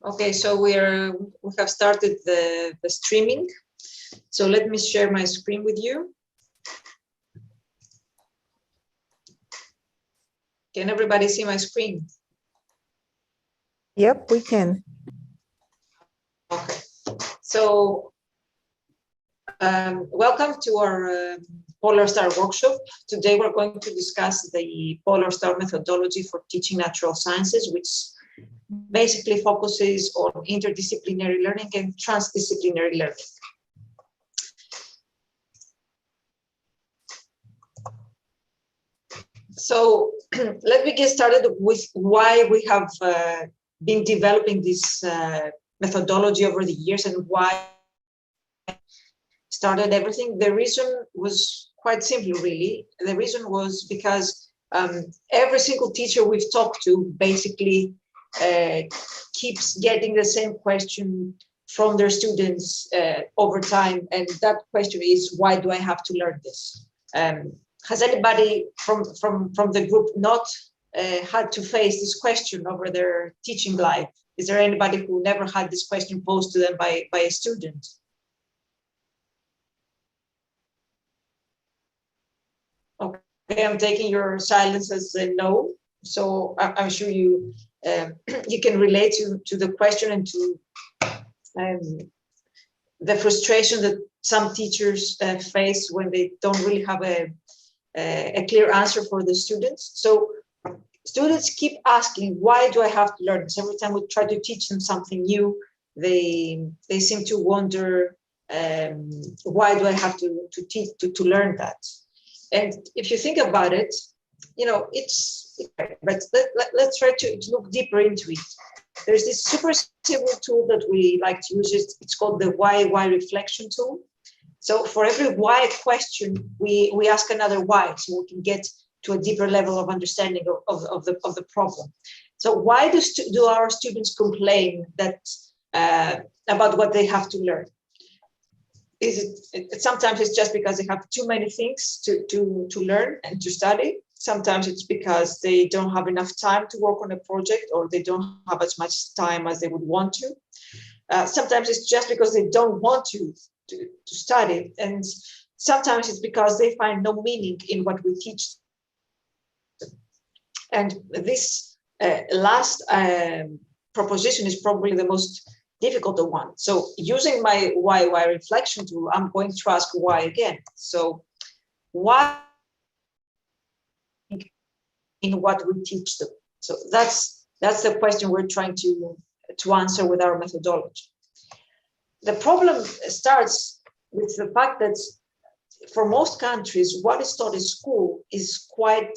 Okay, so we have started the streaming. So let me share my screen with you. Can everybody see my screen? Yep, we can. Okay. So welcome to our Polar Star workshop. Today we're going to discuss the Polar Star methodology for teaching natural sciences, which basically focuses on interdisciplinary learning and transdisciplinary learning. So let me get started with why we have been developing this methodology over the years and why started everything. The reason was quite simple, really. The reason was because every single teacher we've talked to basically keeps getting the same question from their students over time. And that question is, why do I have to learn this? Has anybody from the group not had to face this question over their teaching life? Is there anybody who never had this question posed to them by a student? Okay, I'm taking your silence as a no. So I'm sure you you can relate to the question and to the frustration that some teachers face when they don't really have a clear answer for the students. So students keep asking, why do I have to learn this? Every time we try to teach them something new, they seem to wonder, why do I have to teach to learn that? And if you think about it, you know, but let's try to look deeper into it. There's this super simple tool that we like to use. It's called the why reflection tool. So for every why question, we ask another why, so we can get to a deeper level of understanding of the problem. So why do our students complain that about what they have to learn? Sometimes it's just because they have too many things to learn and to study. Sometimes it's because they don't have enough time to work on a project, or they don't have as much time as they would want to. Sometimes it's just because they don't want to study, and sometimes it's because they find no meaning in what we teach them. And this last proposition is probably the most difficult one. So using my why reflection tool, I'm going to ask why again. So why in what we teach them? So that's the question we're trying to answer with our methodology. The problem starts with the fact that for most countries, what is taught in school is quite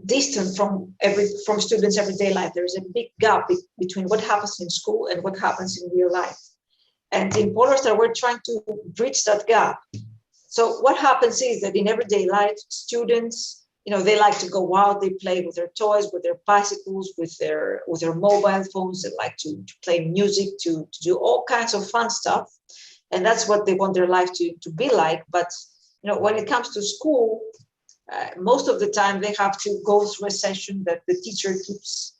distant from students' everyday life. There is a big gap between what happens in school and what happens in real life. And in Polar Star, we're trying to bridge that gap. So what happens is that in everyday life, students, you know, they like to go out, they play with their toys, with their bicycles, with their mobile phones. They like to play music, to do all kinds of fun stuff. And that's what they want their life to be like. But, you know, when it comes to school, most of the time they have to go through a session that the teacher keeps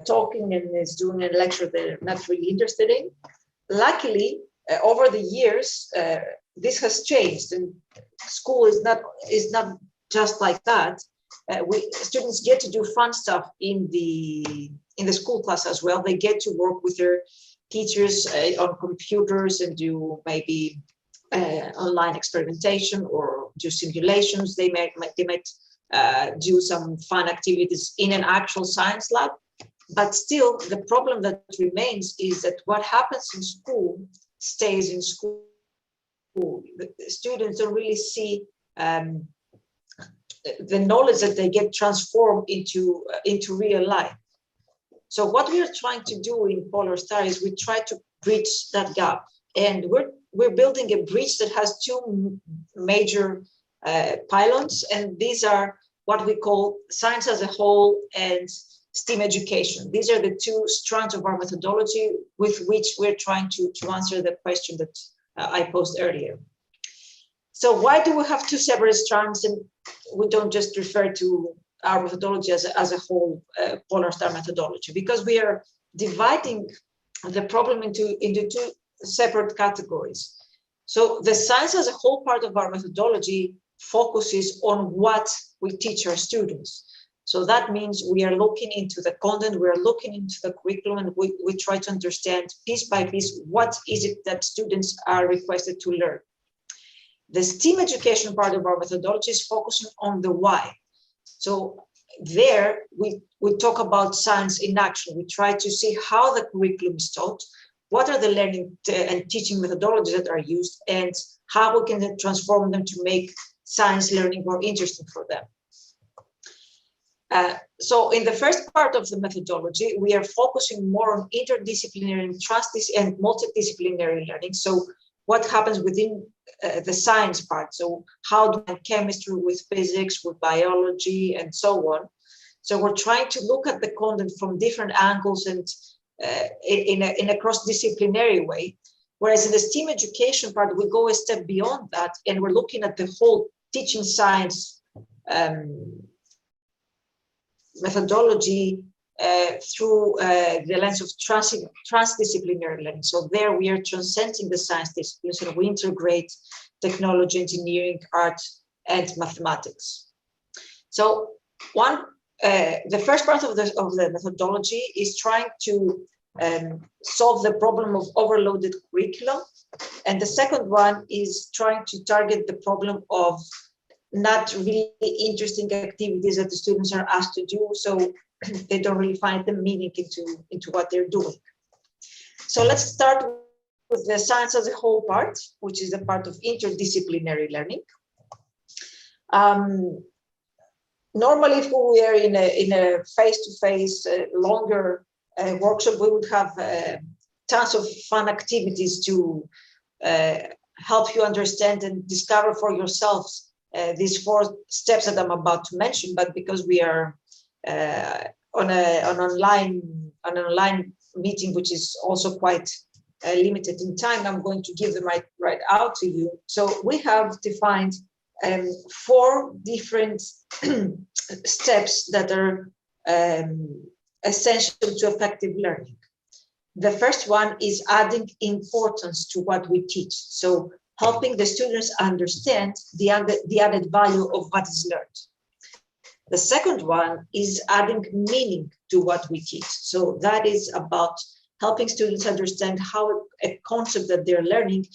talking and is doing a lecture they're not really interested in. Luckily, over the years, this has changed, and school is not just like that. Students get to do fun stuff in the school class as well. They get to work with their teachers on computers and do maybe online experimentation or do simulations. They might do some fun activities in an actual science lab. But still, the problem that remains is that what happens in school stays in school. The students don't really see the knowledge that they get transformed into real life. So what we are trying to do in Polar Star is we try to bridge that gap, and we're building a bridge that has two major pylons, and these are what we call science as a whole and STEAM education. These are the two strands of our methodology with which we're trying to answer the question that I posed earlier. So why do we have two separate strands and we don't just refer to our methodology as a whole, Polar Star methodology, because we are dividing the problem into two separate categories. So the science as a whole part of our methodology focuses on what we teach our students. So that means we are looking into the content, we are looking into the curriculum, and we try to understand piece by piece what is it that students are requested to learn. The STEAM education part of our methodology is focusing on the why. So there we talk about science in action. We try to see how the curriculum is taught, what are the learning and teaching methodologies that are used, and how we can transform them to make science learning more interesting for them. So in the first part of the methodology, we are focusing more on interdisciplinary and multidisciplinary learning. So what happens within the science part? So how do we chemistry with physics, with biology, and so on? So we're trying to look at the content from different angles and in a cross-disciplinary way. Whereas in the STEAM education part, we go a step beyond that, and we're looking at the whole teaching science methodology through the lens of transdisciplinary learning. So there we are transcending the science disciplines, and we integrate technology, engineering, art, and mathematics. So the first part of the methodology is trying to solve the problem of overloaded curriculum. And the second one is trying to target the problem of not really interesting activities that the students are asked to do, so they don't really find the meaning into what they're doing. So let's start with the science as a whole part, which is the part of interdisciplinary learning. Normally, if we were in a face-to-face longer workshop, we would have tons of fun activities to help you understand and discover for yourselves these 4 steps that I'm about to mention. But because we are on an online meeting, which is also quite limited in time, I'm going to give them right out to you. So we have defined 4 different steps that are essential to effective learning. The first one is adding importance to what we teach. So helping the students understand the added value of what is learned. The second one is adding meaning to what we teach. So that is about helping students understand how a concept that they're learning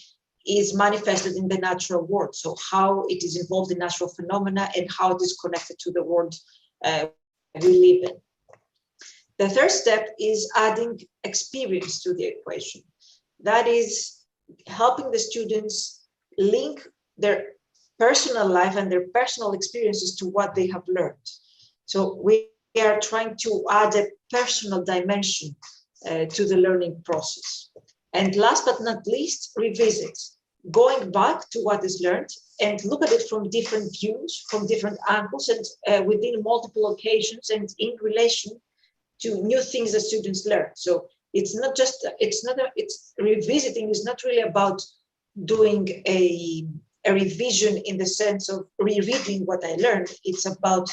is manifested in the natural world. So how it is involved in natural phenomena and how it is connected to the world we live in. The third step is adding experience to the equation. That is helping the students link their personal life and their personal experiences to what they have learned. So we are trying to add a personal dimension to the learning process. And last but not least, revisit, going back to what is learned and look at it from different views, from different angles, and within multiple occasions and in relation to new things that students learn. So it's revisiting is not really about doing a revision in the sense of rereading what I learned. It's about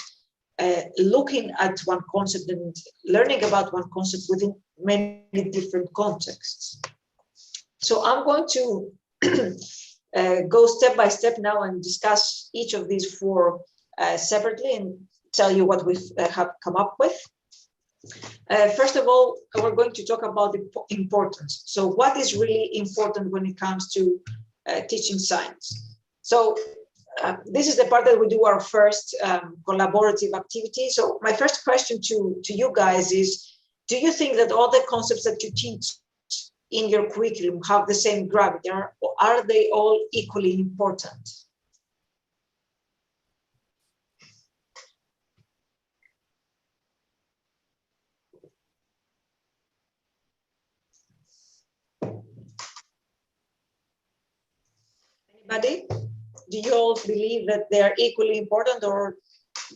looking at one concept and learning about one concept within many different contexts. So I'm going to go step by step now and discuss each of these 4 separately and tell you what we have come up with. First of all, we're going to talk about the importance. So what is really important when it comes to teaching science? So this is the part that we do our first collaborative activity. So my first question to you guys is, do you think that all the concepts that you teach in your curriculum have the same gravity, or are they all equally important? Anybody? Do you all believe that they are equally important, or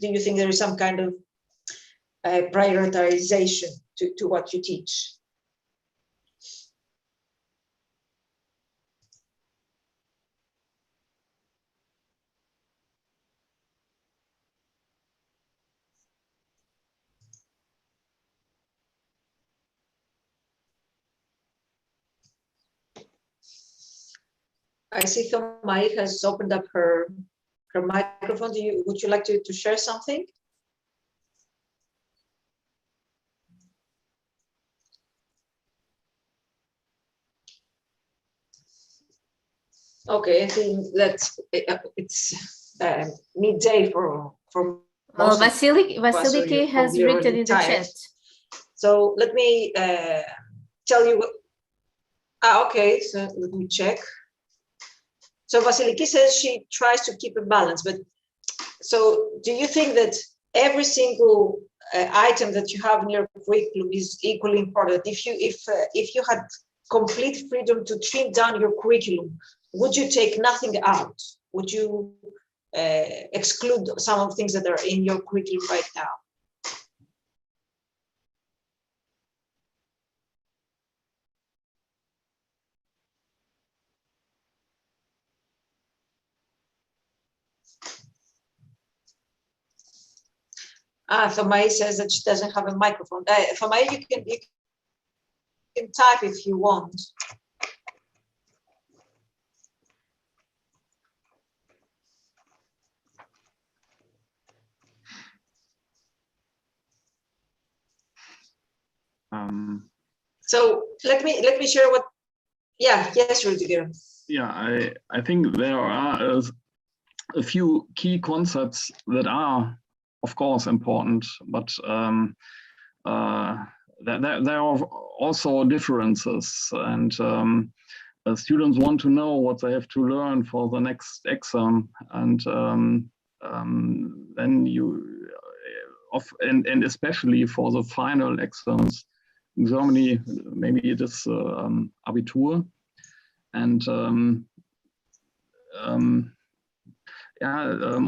do you think there is some kind of prioritization to what you teach? I see Thomaï has opened up her microphone. Would you like to share something? Okay, I think that's it's midday for most Vasiliki has written in the chat. So let me tell you what. Okay, so let me check. So Vasiliki says she tries to keep a balance, but so do you think that every single item that you have in your curriculum is equally important? If you had complete freedom to trim down your curriculum, would you take nothing out? Would you exclude some of the things that are in your curriculum right now? Thomaï says that she doesn't have a microphone. Thomaï, you can type if you want. So let me share what. Yeah. Yes, Rudiger. Yeah, I think there are a few key concepts that are, of course, important, but there are also differences, and students want to know what they have to learn for the next exam, and then and especially for the final exams. In Germany, maybe it is Abitur, and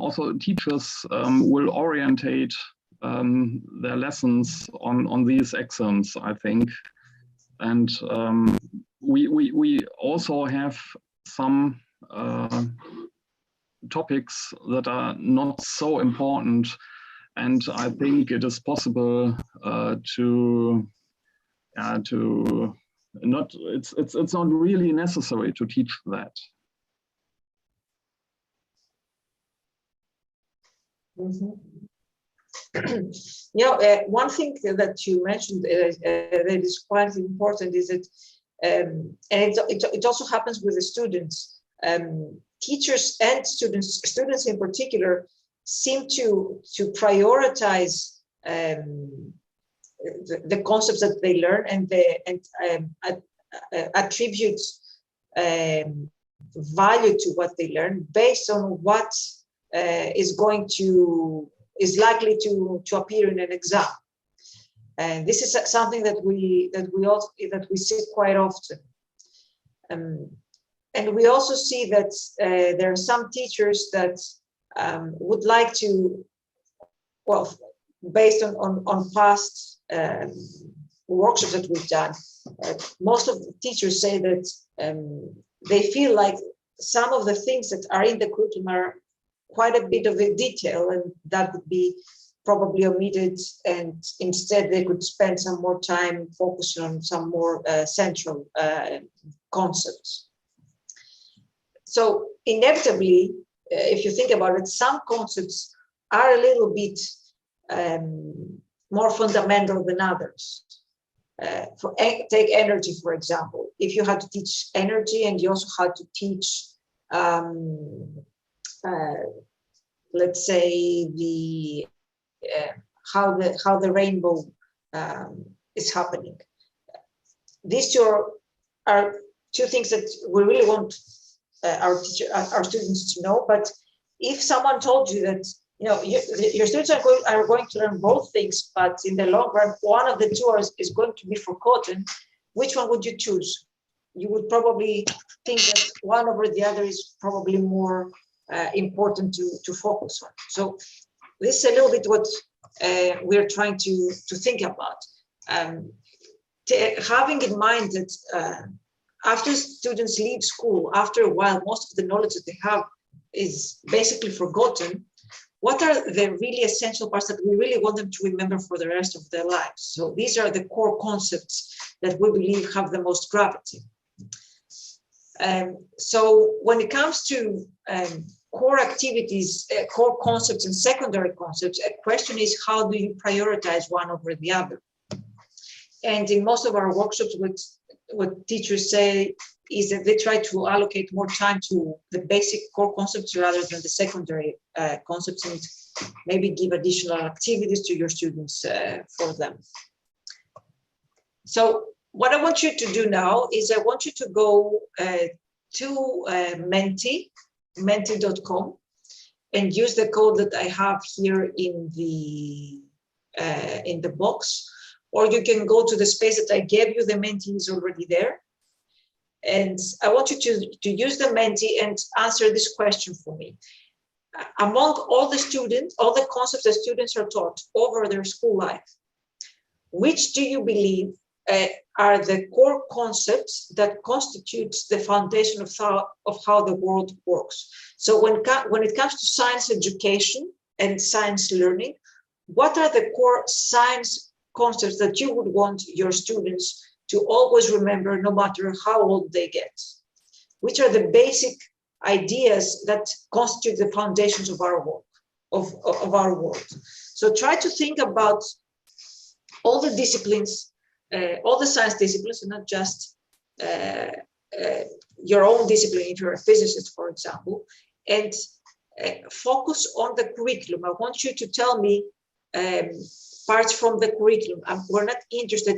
also teachers will orientate their lessons on these exams, I think. And we also have some topics that are not so important, and I think it is possible it's not really necessary to teach that. Mm-hmm. One thing that you mentioned that is quite important is that, and it also happens with the students. Teachers and students in particular, seem to prioritize the concepts that they learn and attribute value to what they learn based on what is likely to appear in an exam. And this is something that we see quite often. And we also see that there are some teachers that would like to, well, based on past workshops that we've done, most of the teachers say that they feel like some of the things that are in the curriculum are quite a bit of a detail, and that would be probably omitted, and instead they could spend some more time focusing on some more central concepts. So inevitably, if you think about it, some concepts are a little bit more fundamental than others. Take energy, for example. If you had to teach energy and you also had to teach, let's say, how the rainbow is happening. These two are two things that we really want our students to know. But if someone told you that your students are going to learn both things, but in the long run, one of the two is going to be forgotten, which one would you choose? You would probably think that one over the other is probably more important to focus on. So this is a little bit what we're trying to think about. Having in mind that after students leave school, after a while, most of the knowledge that they have is basically forgotten. What are the really essential parts that we really want them to remember for the rest of their lives? So these are the core concepts that we believe have the most gravity. So when it comes to core activities, core concepts and secondary concepts, a question is, how do you prioritize one over the other? And in most of our workshops, what teachers say is that they try to allocate more time to the basic core concepts rather than the secondary concepts, and maybe give additional activities to your students for them. So what I want you to do now is I want you to go to menti.com and use the code that I have here in the box, or you can go to the space that I gave you. The Menti is already there. And I want you to use the Menti and answer this question for me. Among all the students, all the concepts that students are taught over their school life, which do you believe are the core concepts that constitute the foundation of how the world works? So when it comes to science education and science learning, what are the core science concepts that you would want your students to always remember, no matter how old they get? Which are the basic ideas that constitute the foundations of our work, of our world? So try to think about all the disciplines, all the science disciplines, and not just your own discipline if you're a physicist, for example, and focus on the curriculum. I want you to tell me parts from the curriculum. We're not interested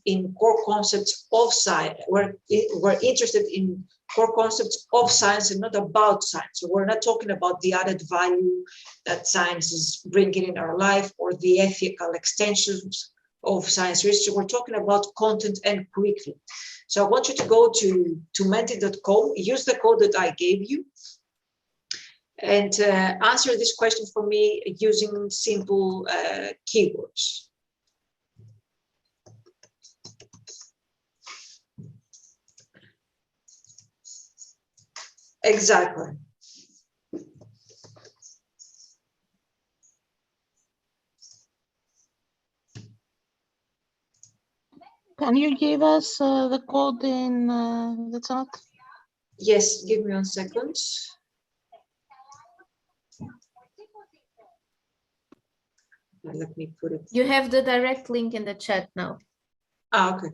in core concepts of science. We're interested in core concepts of science and not about science. So we're not talking about the added value that science is bringing in our life or the ethical extensions of science research. We're talking about content and curriculum. So I want you to go to menti.com, use the code that I gave you, and answer this question for me using simple keywords. Exactly. Can you give us the code in the chat? Yes, give me 1 second. Let me put it. You have the direct link in the chat now. Okay.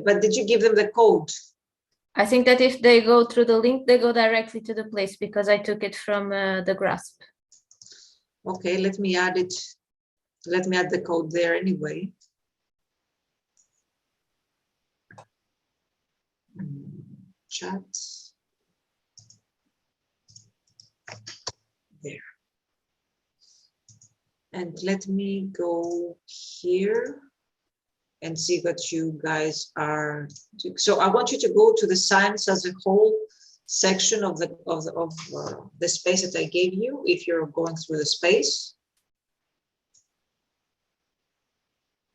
But did you give them the code? I think that if they go through the link, they go directly to the place, because I took it from the grasp. Okay, let me add it. Let me add the code there anyway. Chat. There. And let me go here and see what you guys are doing. So I want you to go to the science as a whole section of the space that I gave you, if you're going through the space.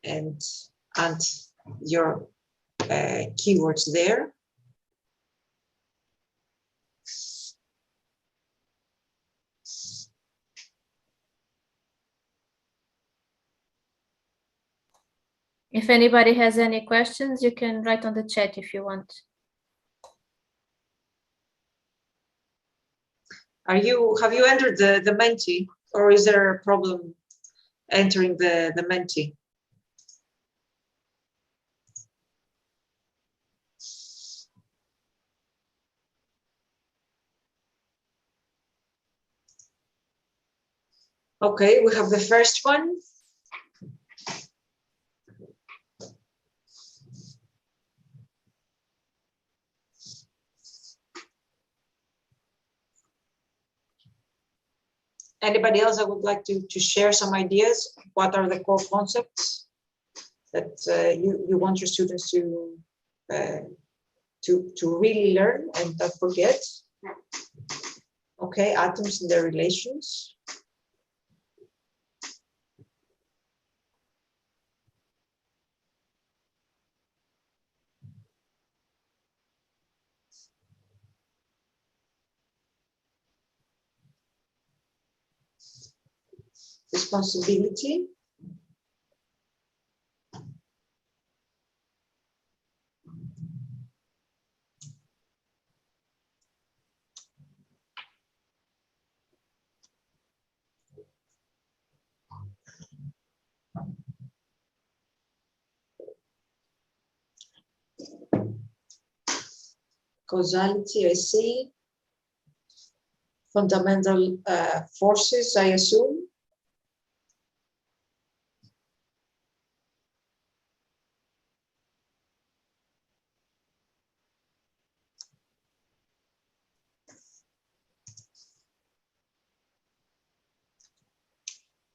And your keywords there. If anybody has any questions, you can write on the chat if you want. Have you entered the Menti, or is there a problem entering the Menti? Okay, we have the first one. Anybody else that would like to share some ideas? What are the core concepts that you want your students to really learn and not forget? Okay, atoms and their relations. Responsibility. Causality, I see. Fundamental forces, I assume.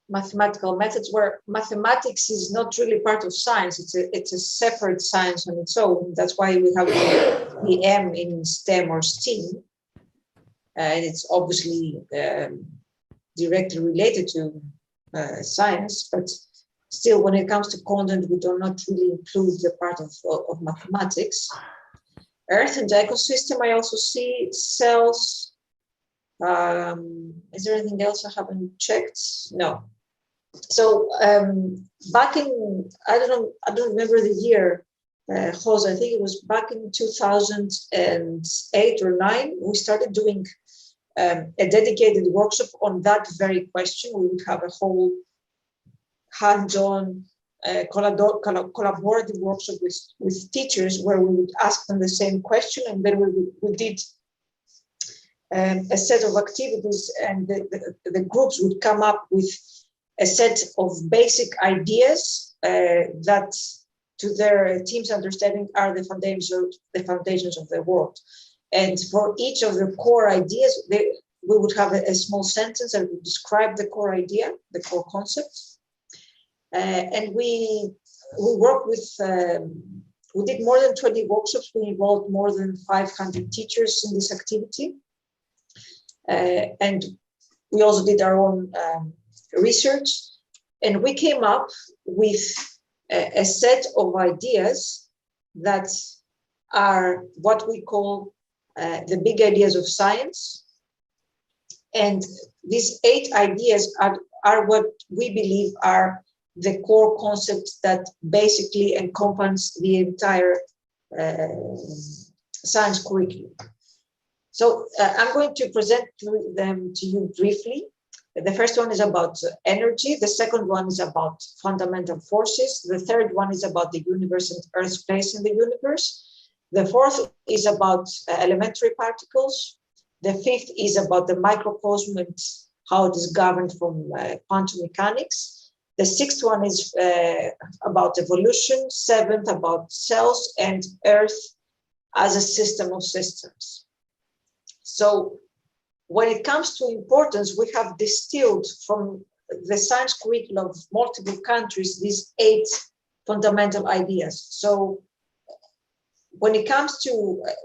Mathematical methods, where mathematics is not really part of science. It's a separate science on its own. That's why we have the M in STEM or STEAM. And it's obviously directly related to science, but still, when it comes to content, we do not really include the part of mathematics. Earth and ecosystem, I also see. Cells. Is there anything else I haven't checked? No. So back in, I don't remember the year, Jose, I think it was back in 2008 or 9, we started doing a dedicated workshop on that very question. We would have a whole hands-on collaborative workshop with teachers where we would ask them the same question, and then we did a set of activities, and the groups would come up with a set of basic ideas that, to their team's understanding, are the foundations of the world. And for each of the core ideas, we would have a small sentence that would describe the core idea, the core concept. And we worked with, we did more than 20 workshops. We involved more than 500 teachers in this activity. And we also did our own research, and we came up with a set of ideas that are what we call the big ideas of science. And these 8 ideas are what we believe are the core concepts that basically encompass the entire science curriculum. So I'm going to present them to you briefly. The first one is about energy. The second one is about fundamental forces. The third one is about the universe and Earth's place in the universe. The fourth is about elementary particles. The fifth is about the microcosm and how it is governed from quantum mechanics. The sixth one is about evolution. Seventh, about cells and Earth as a system of systems. So when it comes to importance, we have distilled from the science curriculum of multiple countries these 8 fundamental ideas. So when it comes to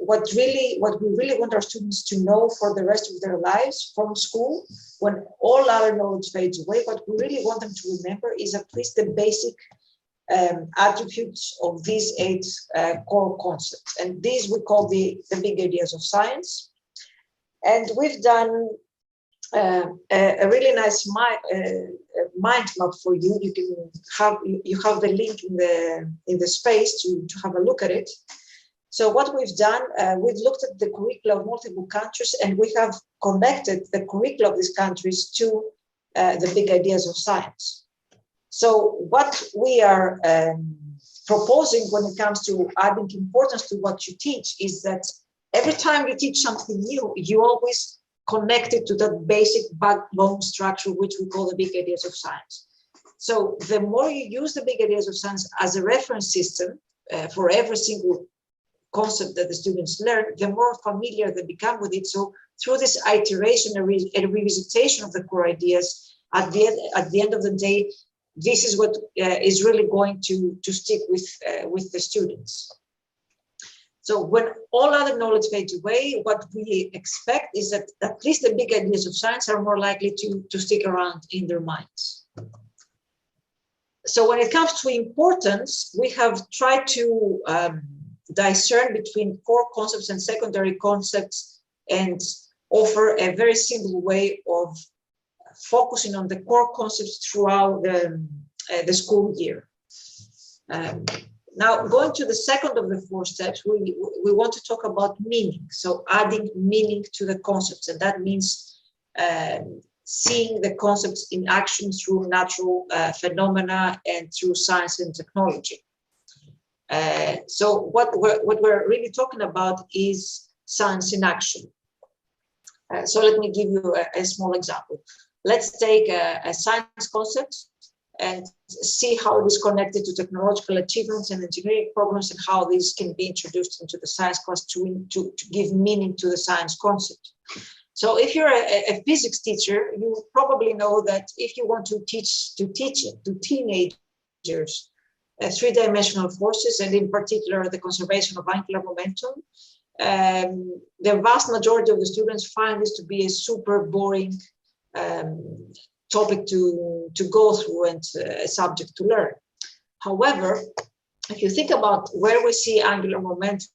what we really want our students to know for the rest of their lives from school, when all other knowledge fades away, what we really want them to remember is at least the basic attributes of these 8 core concepts. And these we call the big ideas of science. And we've done a really nice mind map for you. You have the link in the space to have a look at it. So what we've done, we've looked at the curricula of multiple countries, and we have connected the curricula of these countries to the big ideas of science. So what we are proposing when it comes to adding importance to what you teach is that every time you teach something new, you always connect it to that basic backbone structure, which we call the big ideas of science. So the more you use the big ideas of science as a reference system for every single concept that the students learn, the more familiar they become with it. So through this iteration and revisitation of the core ideas, at the end of the day, this is what is really going to stick with the students. So when all other knowledge fades away, what we expect is that at least the big ideas of science are more likely to stick around in their minds. So when it comes to importance, we have tried to discern between core concepts and secondary concepts and offer a very simple way of focusing on the core concepts throughout the school year. Now, going to the second of the 4 steps, we want to talk about meaning. So adding meaning to the concepts, and that means seeing the concepts in action through natural phenomena and through science and technology. So what we're really talking about is science in action. So let me give you a small example. Let's take a science concept and see how it is connected to technological achievements and engineering problems, and how these can be introduced into the science class to give meaning to the science concept. So if you're a physics teacher, you probably know that if you want to teach to teenagers three-dimensional forces, and in particular the conservation of angular momentum, the vast majority of the students find this to be a super boring topic to go through and a subject to learn. However, if you think about where we see angular momentum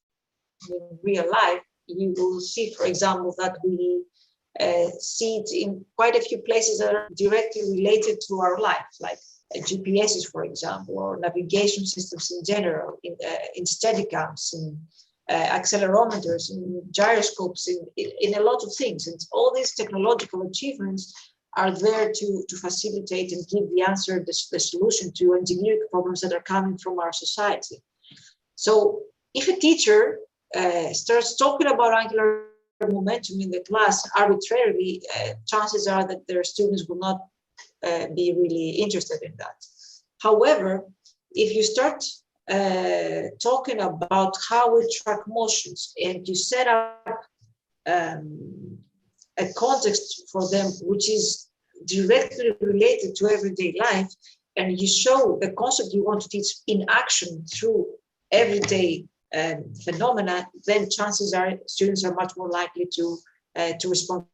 in real life, you will see, for example, that we see it in quite a few places that are directly related to our life, like GPSs, for example, or navigation systems in general, in Steadicams, in accelerometers, in gyroscopes, in a lot of things. And all these technological achievements are there to facilitate and give the answer, the solution to engineering problems that are coming from our society. So if a teacher starts talking about angular momentum in the class arbitrarily, chances are that their students will not be really interested in that. However, if you start talking about how we track motions, and you set up a context for them which is directly related to everyday life, and you show the concept you want to teach in action through everyday phenomena, then chances are students are much more likely to respond,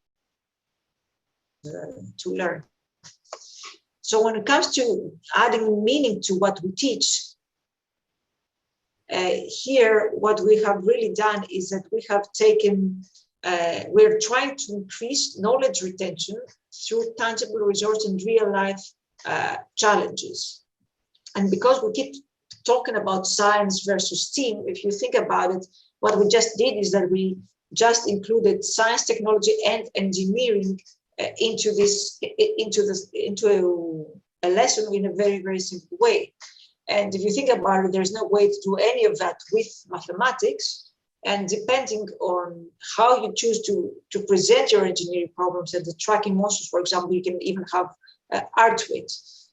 to learn. So when it comes to adding meaning to what we teach, here what we have really done is that we have taken, we're trying to increase knowledge retention through tangible results and real life challenges. And because we keep talking about science versus STEAM, if you think about it, what we just did is that we just included science, technology, and engineering into a lesson in a very, very simple way. And if you think about it, there's no way to do any of that with mathematics. And depending on how you choose to present your engineering problems and the tracking motions, for example, you can even have art with.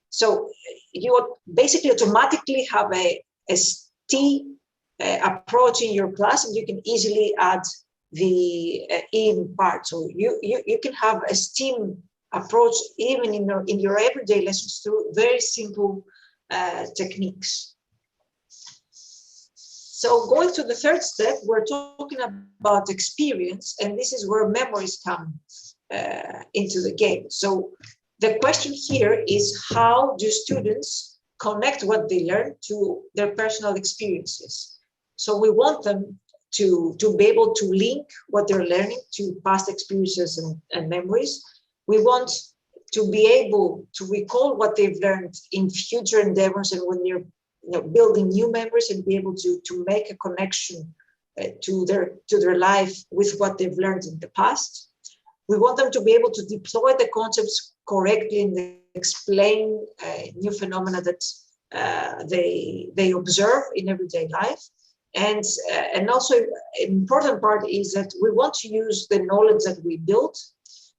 So you basically automatically have a STEAM approach in your class, and you can easily add the in part. So you can have a STEAM approach even in your everyday lessons through very simple techniques. So going to the third step, we're talking about experience, and this is where memories come into the game. So the question here is, how do students connect what they learn to their personal experiences? So we want them to be able to link what they're learning to past experiences and memories. We want to be able to recall what they've learned in future endeavors, and when they're building new memories, and be able to make a connection to their life with what they've learned in the past. We want them to be able to deploy the concepts correctly and explain new phenomena that they observe in everyday life. And also an important part is that we want to use the knowledge that we built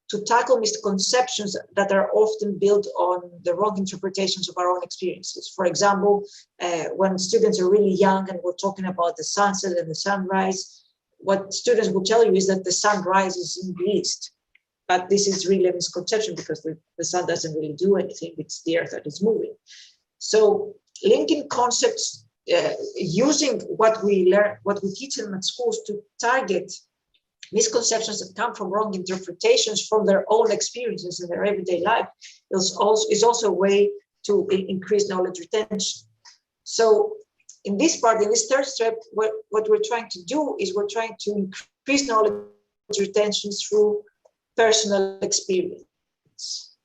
to tackle misconceptions that are often built on the wrong interpretations of our own experiences. For example, when students are really young and we're talking about the sunset and the sunrise, what students will tell you is that the sun rises in the east. But this is really a misconception, because the sun doesn't really do anything. It's the earth that is moving. So linking concepts, using what we learn, what we teach them at schools to target misconceptions that come from wrong interpretations from their own experiences in their everyday life is also a way to increase knowledge retention. So in this part, in this third step, what we're trying to do is we're trying to increase knowledge retention through personal experience.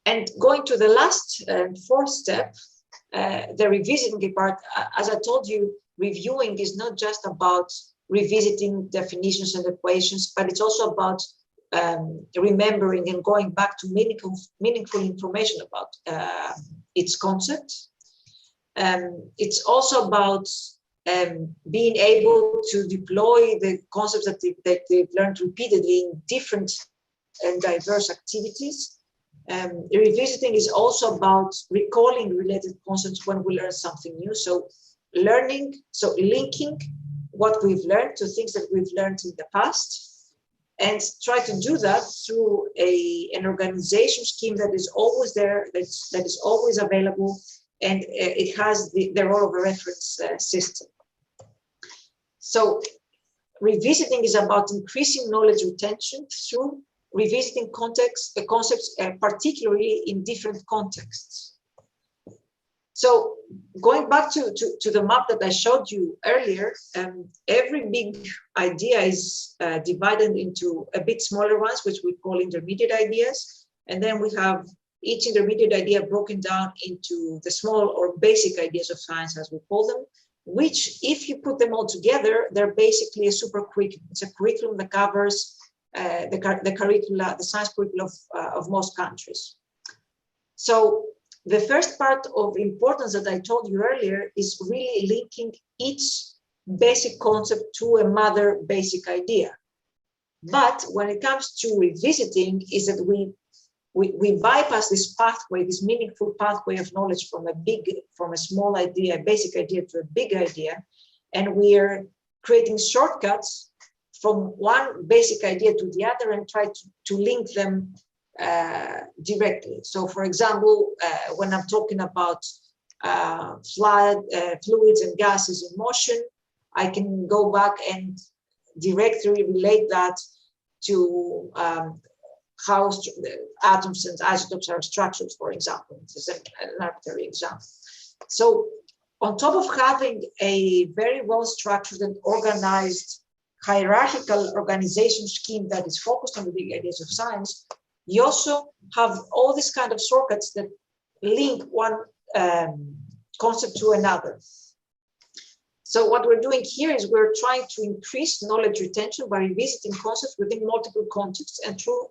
And going to the last fourth step, the revisiting part, as I told you, reviewing is not just about revisiting definitions and equations, but it's also about remembering and going back to meaningful information about its concept. It's also about being able to deploy the concepts that they've learned repeatedly in different and diverse activities. Revisiting is also about recalling related concepts when we learn something new. So linking what we've learned to things that we've learned in the past, and try to do that through an organization scheme that is always there, that is always available, and it has the role of a reference system. So revisiting is about increasing knowledge retention through revisiting concepts, particularly in different contexts. So going back to the map that I showed you earlier, every big idea is divided into a bit smaller ones, which we call intermediate ideas. And then we have each intermediate idea broken down into the small or basic ideas of science, as we call them, which, if you put them all together, they're basically a super curriculum. It's a curriculum that covers the science curriculum of most countries. So the first part of importance that I told you earlier is really linking each basic concept to a mother basic idea. But when it comes to revisiting, is that we bypass this pathway, this meaningful pathway of knowledge from a small idea, a basic idea, to a big idea, and we are creating shortcuts from one basic idea to the other and try to link them directly. So, for example, when I'm talking about fluids and gases in motion, I can go back and directly relate that to how atoms and isotopes are structured, for example. This is an arbitrary example. So on top of having a very well-structured and organized hierarchical organization scheme that is focused on the big ideas of science, you also have all these kind of shortcuts that link one concept to another. So what we're doing here is we're trying to increase knowledge retention by revisiting concepts within multiple contexts and through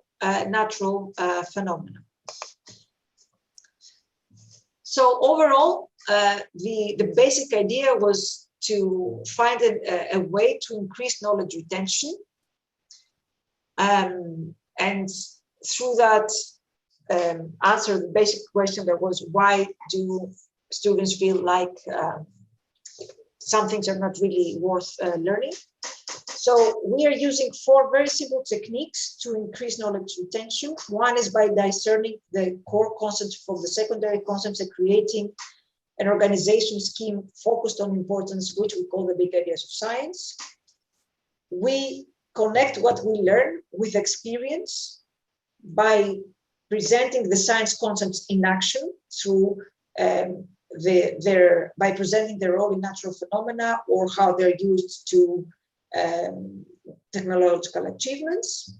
natural phenomena. So overall, the basic idea was to find a way to increase knowledge retention. And through that, answer the basic question that was, why do students feel like some things are not really worth learning? So we are using 4 very simple techniques to increase knowledge retention. One is by discerning the core concepts from the secondary concepts and creating an organization scheme focused on importance, which we call the big ideas of science. We connect what we learn with experience by presenting the science concepts in action through by presenting their role in natural phenomena or how they're used to technological achievements.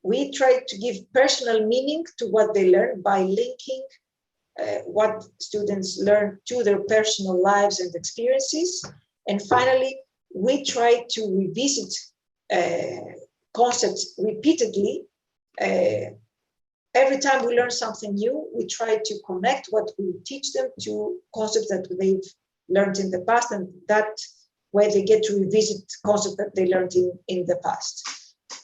We try to give personal meaning to what they learn by linking what students learn to their personal lives and experiences. And finally, we try to revisit concepts repeatedly. Every time we learn something new, we try to connect what we teach them to concepts that they've learned in the past, and that way they get to revisit concepts that they learned in the past.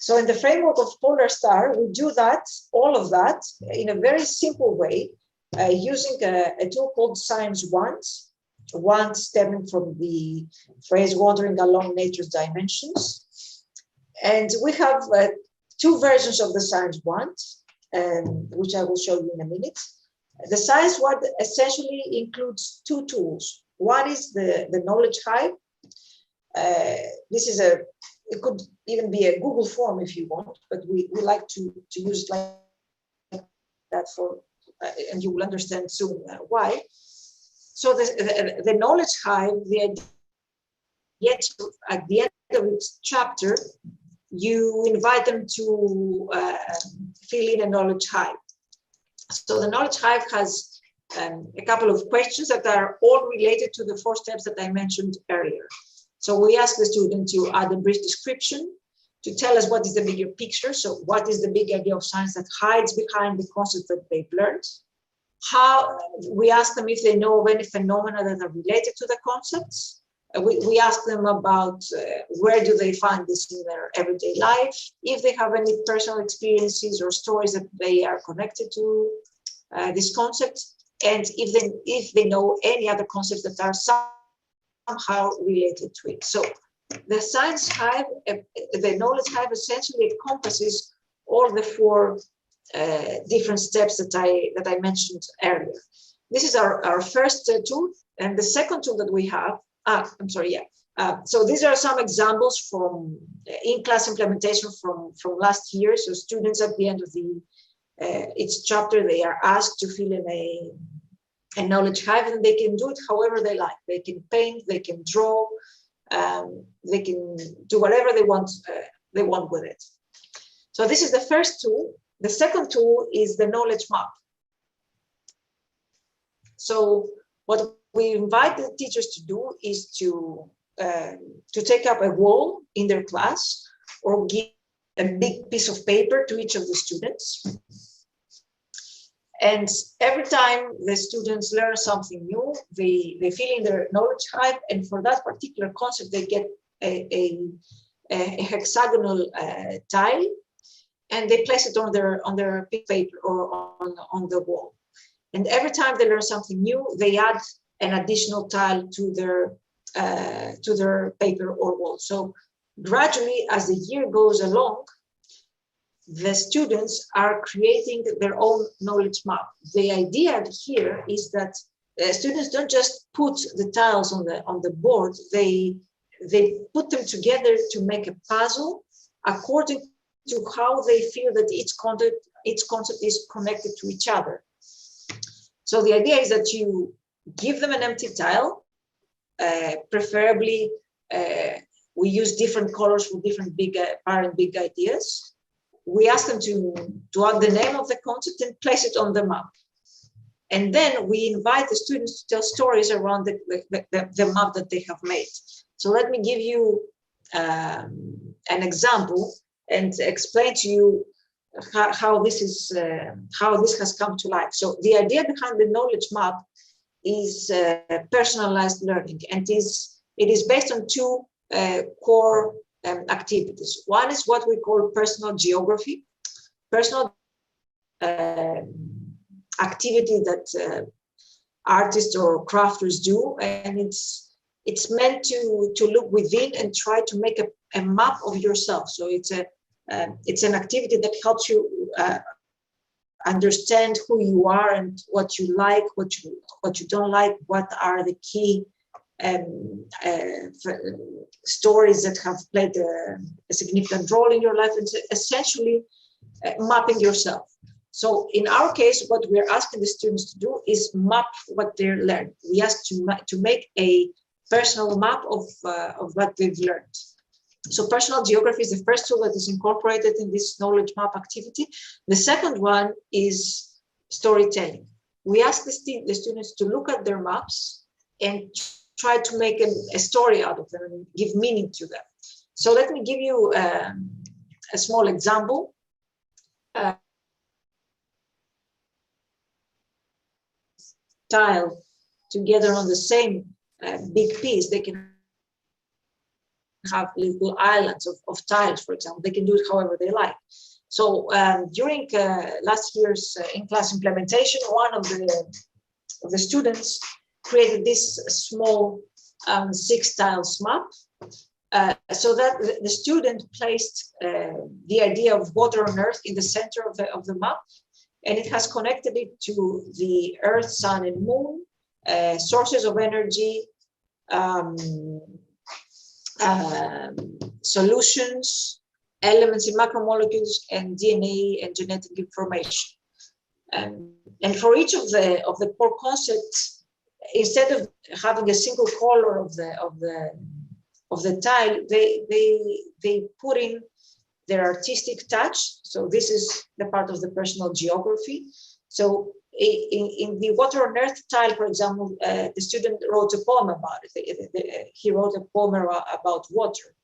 So in the framework of Polar Star, we do that, all of that, in a very simple way, using a tool called Science Wands, wands stemming from the phrase wandering along nature's dimensions. And we have 2 versions of the Science Wand, which I will show you in a minute. The Science Wand essentially includes 2 tools. One is the Knowledge Hive. This is it could even be a Google form if you want, but we like to use it like that for, and you will understand soon why. So the Knowledge Hive, the idea at the end of each chapter, you invite them to fill in a knowledge hive. So the knowledge hive has a couple of questions that are all related to the 4 steps that I mentioned earlier. So we ask the student to add a brief description, to tell us what is the bigger picture. So what is the big idea of science that hides behind the concepts that they've learned? How we ask them if they know of any phenomena that are related to the concepts. we ask them about where do they find this in their everyday life, if they have any personal experiences or stories that they are connected to this concept, and if they know any other concepts that are somehow related to it. So the Science Hive, the Knowledge Hive essentially encompasses all the four different steps that I mentioned earlier. This is our first tool, and the second tool that we have, so these are some examples from in-class implementation from last year. So students at the end of each chapter, they are asked to fill in a knowledge hive, and they can do it however they like. They can paint, they can draw, they can do whatever they want with it. So this is the first tool. The second tool is the knowledge map. So what we invite the teachers to do is to take up a wall in their class, or give a big piece of paper to each of the students. And every time the students learn something new, they fill in their knowledge hive, and for that particular concept, they get a hexagonal tile, and they place it on their paper or on the wall. And every time they learn something new, they add an additional tile to their paper or wall. So gradually, as the year goes along, the students are creating their own knowledge map. The idea here is that students don't just put the tiles on the board, they put them together to make a puzzle according to how they feel that each concept is connected to each other. So the idea is that you give them an empty tile, preferably we use different colors for different big ideas. We ask them to add the name of the concept and place it on the map. And then we invite the students to tell stories around the map that they have made. So let me give you an example and explain to you how this has come to life. So the idea behind the knowledge map is personalized learning, and it is based on two core activities. One is what we call personal geography, personal activity that artists or crafters do, and it's meant to look within and try to make a map of yourself. So it's an activity that helps you understand who you are and what you like, what you don't like, what are the key stories that have played a significant role in your life. It's essentially mapping yourself. So in our case, what we're asking the students to do is map what they're learning. We ask to make a personal map of what they've learned. So personal geography is the first tool that is incorporated in this knowledge map activity. The second one is storytelling. We ask the students to look at their maps and try to make a story out of them and give meaning to them. So let me give you a small example. Tile together on the same big piece, they can have little islands of tiles, for example. They can do it however they like. So during last year's in-class implementation, one of the students created this small 6 tiles map, so that the student placed the idea of water on Earth in the center of the map, and it has connected it to the Earth, Sun, and Moon, sources of energy, solutions, elements in macromolecules, and DNA and genetic information. And for each of the core concepts, instead of having a single color of the tile, they put in their artistic touch. So this is the part of the personal geography. So in the water on Earth tile, for example, the student wrote a poem about it. He wrote a poem about water.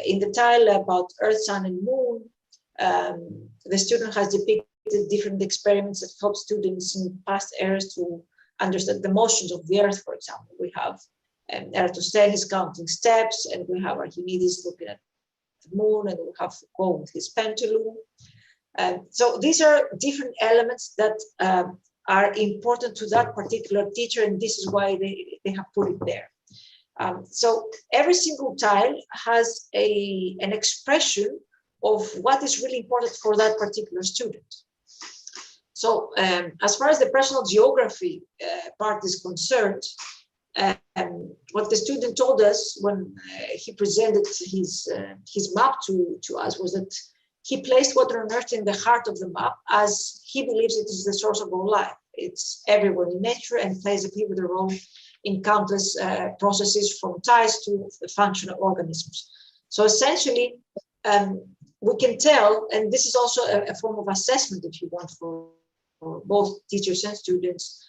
In the tile about Earth, Sun, and Moon, the student has depicted different experiments that help students in past eras to understand the motions of the Earth, for example. We have and Eratosthenes counting steps, and we have Archimedes looking at the moon, and we have Foucault with his pendulum. So these are different elements that are important to that particular teacher, and this is why they have put it there. So every single tile has an expression of what is really important for that particular student. So as far as the personal geography part is concerned, what the student told us when he presented his map to us was that he placed water on earth in the heart of the map, as he believes it is the source of all life. It's everywhere in nature and plays a pivotal role in countless processes, from tides to functional organisms. So essentially, we can tell, and this is also a form of assessment, if you want, for both teachers and students.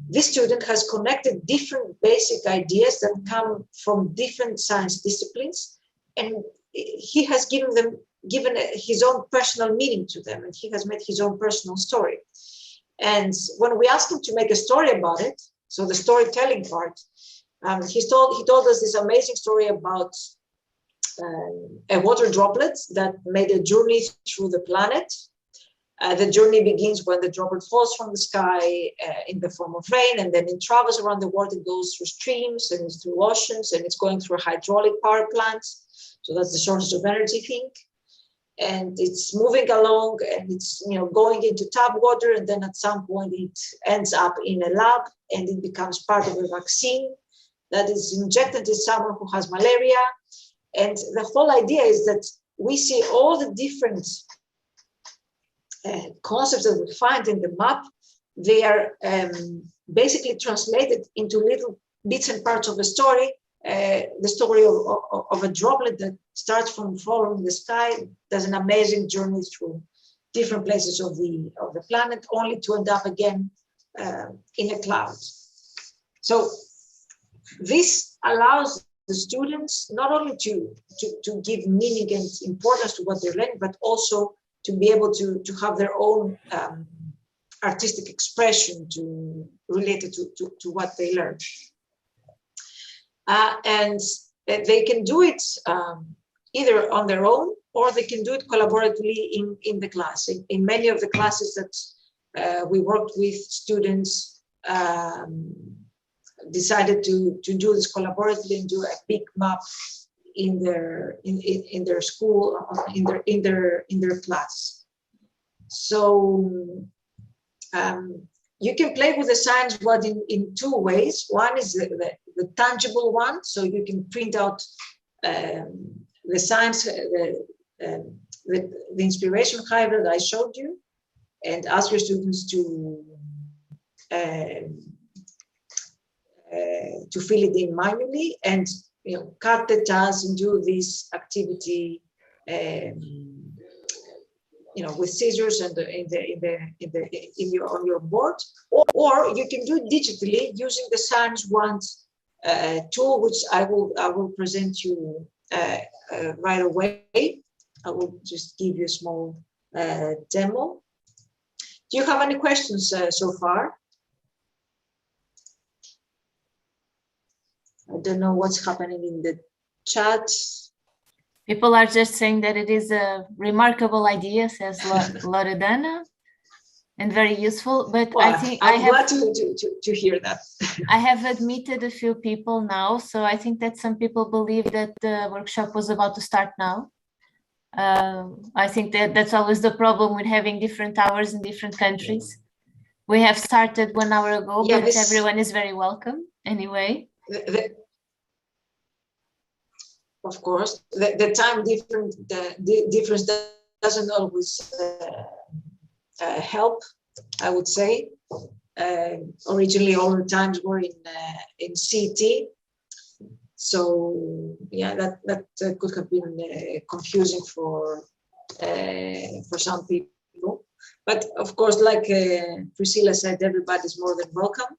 This student has connected different basic ideas that come from different science disciplines, and he has given his own personal meaning to them, and he has made his own personal story. And when we asked him to make a story about it, so the storytelling part, he told us this amazing story about a water droplet that made a journey through the planet. The journey begins when the droplet falls from the sky in the form of rain, and then it travels around the world. It goes through streams and it's through oceans, and it's going through hydraulic power plants. So that's the sources of energy thing. And it's moving along, and it's going into tap water, and then at some point it ends up in a lab, and it becomes part of a vaccine that is injected in someone who has malaria. And the whole idea is that we see all the different concepts that we find in the map. They are basically translated into little bits and parts of the story. The story of a droplet that starts from falling in the sky, does an amazing journey through different places of the planet, only to end up again in a cloud. So this allows the students not only to give meaning and importance to what they're learning, but also to be able to have their own artistic expression related to what they learn. And they can do it either on their own, or they can do it collaboratively in the class. In many of the classes that we worked with, students decided to do this collaboratively and do a big map in their school, in their class. So you can play with the science word in two ways. One is the tangible one, so you can print out the science, the inspiration hive that I showed you, and ask your students to fill it in manually, and cut the tiles and do this activity with scissors and on your board, or you can do it digitally using the Science Wand tool, which I will present you right away. I will just give you a small demo. Do you have any questions so far? I don't know what's happening in the chat. People are just saying that it is a remarkable idea, says Loredana, and very useful. But well, I think I'm glad to hear that. I have admitted a few people now, so I think that some people believe that the workshop was about to start now. I think that's always the problem with having different hours in different countries. We have started 1 hour ago, yeah, but everyone is very welcome anyway. Of course, the time difference doesn't always help, I would say. Originally, all the times were in CT, so yeah, that could have been confusing for some people. But of course, like Priscilla said, everybody's more than welcome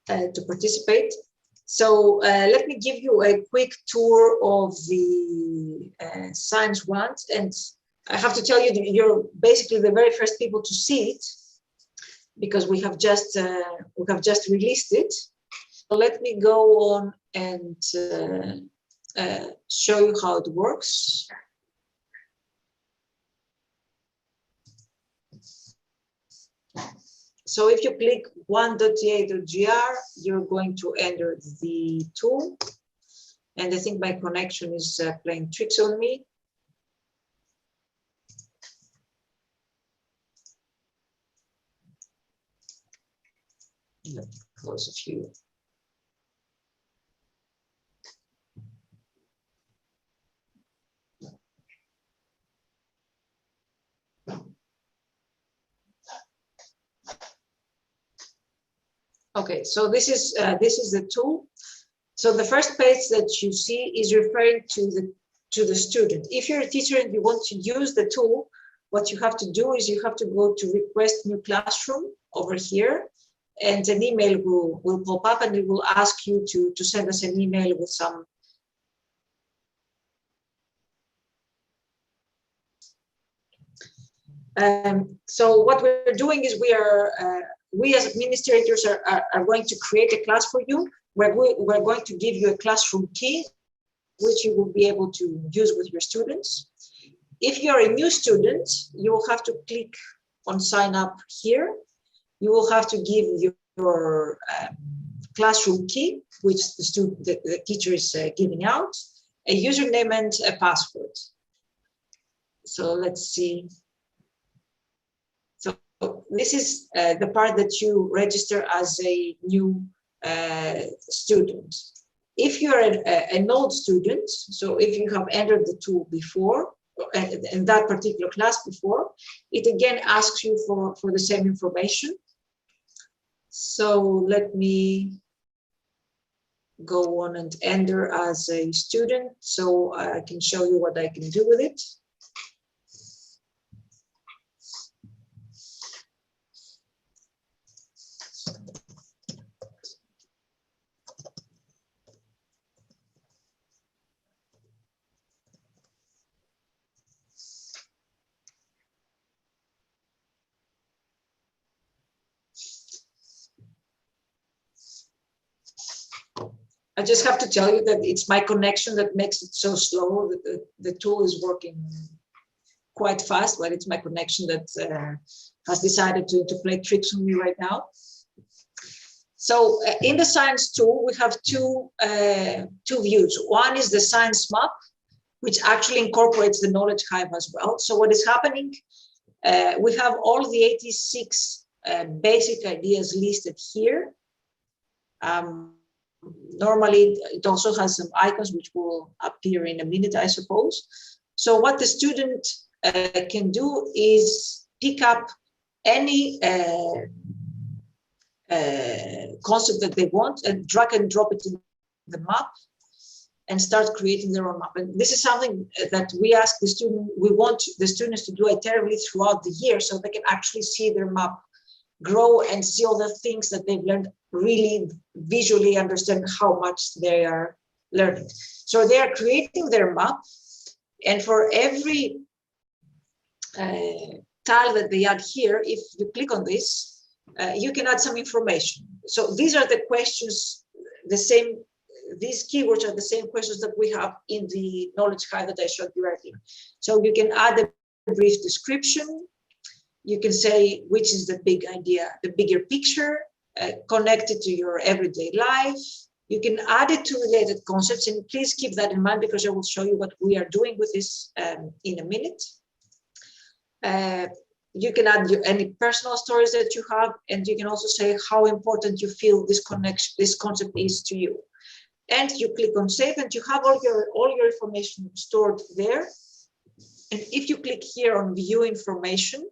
to participate. So let me give you a quick tour of the Science Wand, and I have to tell you that you're basically the very first people to see it, because we have just released it. let me go on and show you how it works. So if you click 1.ta.gr, you're going to enter the tool. And I think my connection is playing tricks on me. Let me close a few. Okay, so this is the tool. So the first page that you see is referring to the student. If you're a teacher and you want to use the tool, what you have to do is you have to go to request new classroom over here, and an email will pop up and it will ask you to send us an email with some so what we're doing is we as administrators are going to create a class for you. We're going to give you a classroom key, which you will be able to use with your students. If you're a new student, you will have to click on sign up here. You will have to give your classroom key, which the teacher is giving out, a username and a password. So let's see. So this is the part that you register as a new student. If you're an old student, so if you have entered the tool before, in that particular class before, it again asks you for the same information. So let me go on and enter as a student so I can show you what I can do with it. I just have to tell you that it's my connection that makes it so slow. The tool is working quite fast, but it's my connection that has decided to play tricks on me right now. So in the science tool, we have two views. One is the science map, which actually incorporates the Knowledge Hive as well. So what is happening, we have all the 86 basic ideas listed here. Normally, it also has some icons which will appear in a minute, I suppose. So what the student can do is pick up any concept that they want and drag and drop it in the map and start creating their own map. And this is something that we ask the student, we want the students to do iteratively throughout the year so they can actually see their map grow and see all the things that they've learned, really visually understand how much they are learning. So they are creating their map, and for every tile that they add here, if you click on this, you can add some information. So these are the questions, these keywords are the same questions that we have in the Knowledge Hive that I showed you earlier. So you can add a brief description. You can say which is the big idea, the bigger picture, connected to your everyday life. You can add it to related concepts, and please keep that in mind because I will show you what we are doing with this in a minute. You can add any personal stories that you have, and you can also say how important you feel this concept is to you. And you click on save, and you have all your information stored there. And if you click here on view information,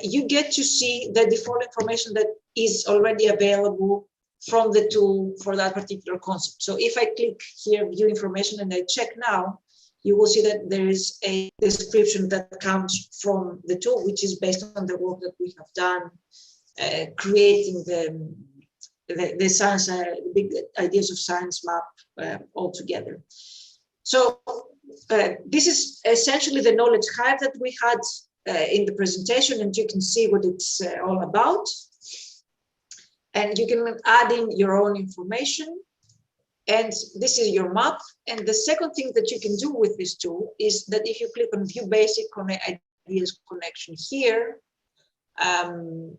you get to see the default information that is already available from the tool for that particular concept. So if I click here, view information, and I check now, you will see that there is a description that comes from the tool, which is based on the work that we have done, creating the science, the big ideas of science map all together. So this is essentially the Knowledge Hive that we had in the presentation, and you can see what it's all about. And you can add in your own information. And this is your map. And the second thing that you can do with this tool is that if you click on View Basic Ideas Connection here,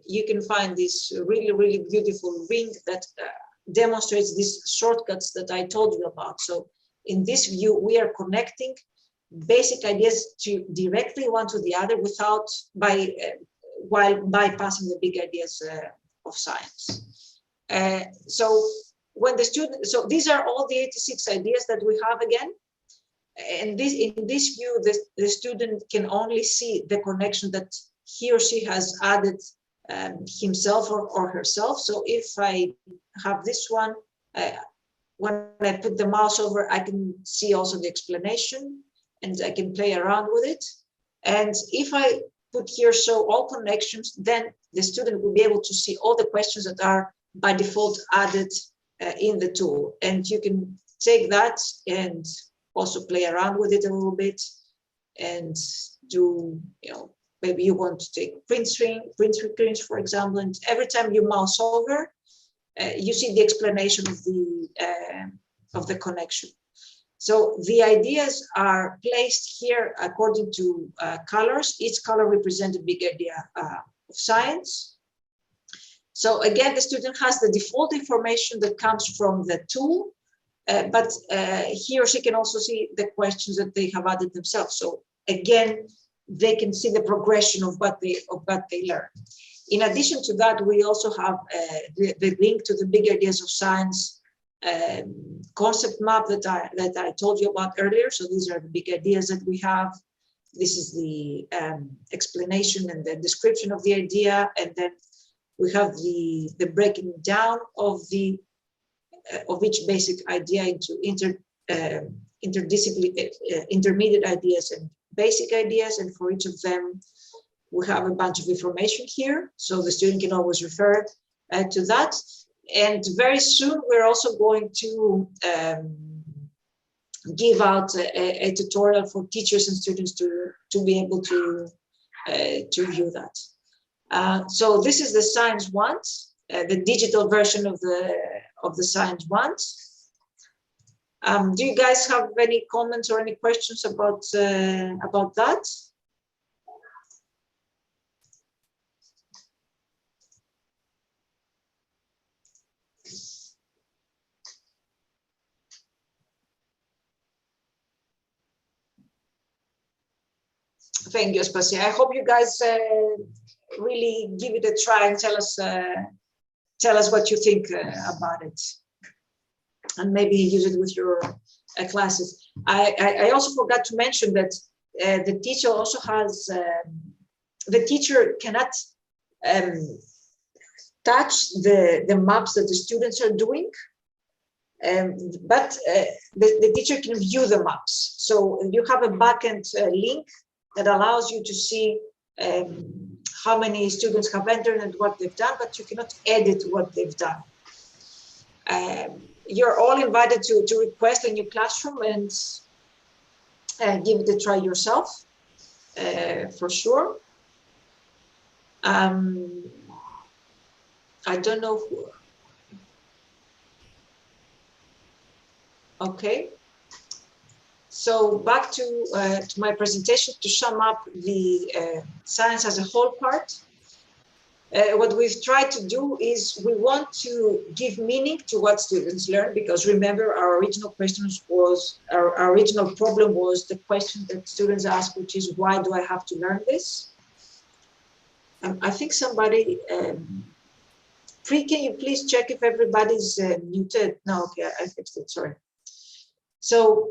you can find this really, really beautiful ring that demonstrates these shortcuts that I told you about. So in this view, we are connecting basic ideas to directly one to the other while bypassing the big ideas of science. So when the student, so these are all the 86 ideas that we have again. And in this view, the student can only see the connection that he or she has added himself or herself. So if I have this one, when I put the mouse over, I can see also the explanation and I can play around with it. And if I put here show all connections, then the student will be able to see all the questions that are by default added in the tool. And you can take that and also play around with it a little bit and do, maybe you want to take print screens, for example, and every time you mouse over, you see the explanation of the connection. So the ideas are placed here according to colors. Each color represents a big idea of science. So again, the student has the default information that comes from the tool, but he or she can also see the questions that they have added themselves. So again, they can see the progression of what they learn. In addition to that, we also have the link to the big ideas of science concept map that I told you about earlier. So these are the big ideas that we have. This is the explanation and the description of the idea, and then we have the breaking down of each basic idea into intermediate ideas and basic ideas, and for each of them we have a bunch of information here, so the student can always refer to that. And very soon we're also going to give out a tutorial for teachers and students to be able to view that. So this is the Science Wand, the digital version of the Science Wand. Do you guys have any comments or any questions about that? Thank you, Spasia. I hope you guys really give it a try and tell us what you think about it, and maybe use it with your classes. I also forgot to mention that the teacher also has the teacher cannot touch the maps that the students are doing, but the teacher can view the maps. So you have a backend link that allows you to see how many students have entered and what they've done, but you cannot edit what they've done. You're all invited to request a new classroom and give it a try yourself, for sure. I don't know who. Okay. So back to my presentation to sum up the science as a whole part. What we've tried to do is we want to give meaning to what students learn, because remember our original original problem was the question that students asked, which is, why do I have to learn this? I think somebody, Pri, can you please check if everybody's muted? No, okay, I fixed it, sorry. So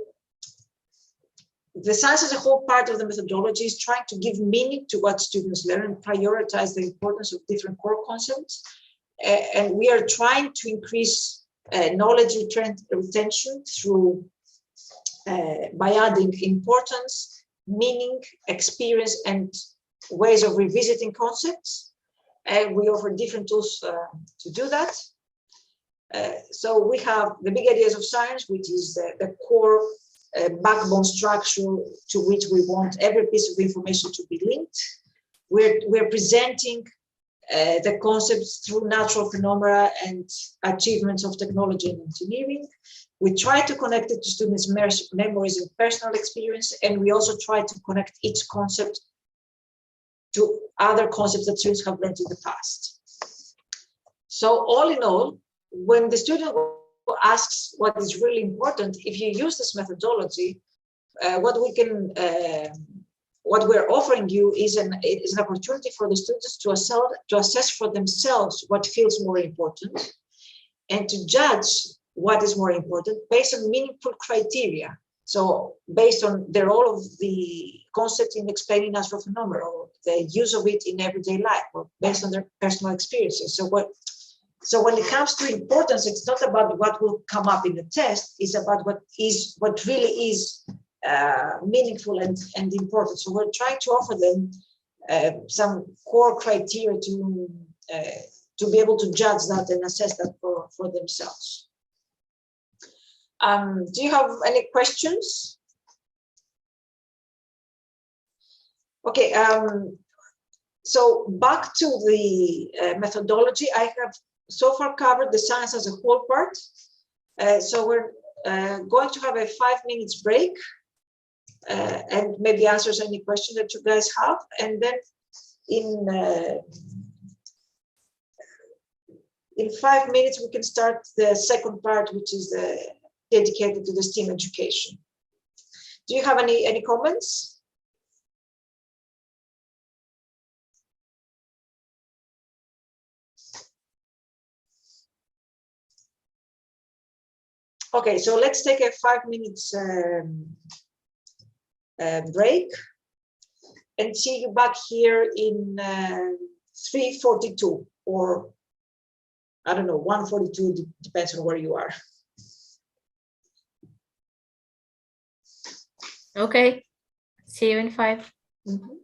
the science as a whole part of the methodology is trying to give meaning to what students learn and prioritize the importance of different core concepts. And we are trying to increase knowledge retention through by adding importance, meaning, experience, and ways of revisiting concepts. And we offer different tools to do that. So we have the big ideas of science, which is the core backbone structure to which we want every piece of information to be linked. We're presenting the concepts through natural phenomena and achievements of technology and engineering. We try to connect it to students' memories and personal experience, and we also try to connect each concept to other concepts that students have learned in the past. So all in all, when the student asks what is really important, if you use this methodology, what we're offering you is an opportunity for the students to assess for themselves what feels more important and to judge what is more important based on meaningful criteria. So based on the role of the concept in explaining natural phenomena or the use of it in everyday life or based on their personal experiences. So when it comes to importance, it's not about what will come up in the test, it's about what really is meaningful and important. So we're trying to offer them some core criteria to be able to judge that and assess that for themselves. Do you have any questions? Okay, so back to the methodology. I have so far covered the science as a whole part. So we're going to have a 5 minutes break and maybe answers any question that you guys have. And then in 5 minutes, we can start the second part, which is dedicated to the STEAM education. Do you have any comments? Okay, so let's take a 5 minutes break and see you back here in 3:42 or I don't know, 1:42, depends on where you are. Okay, see you in 5. Mm-hmm.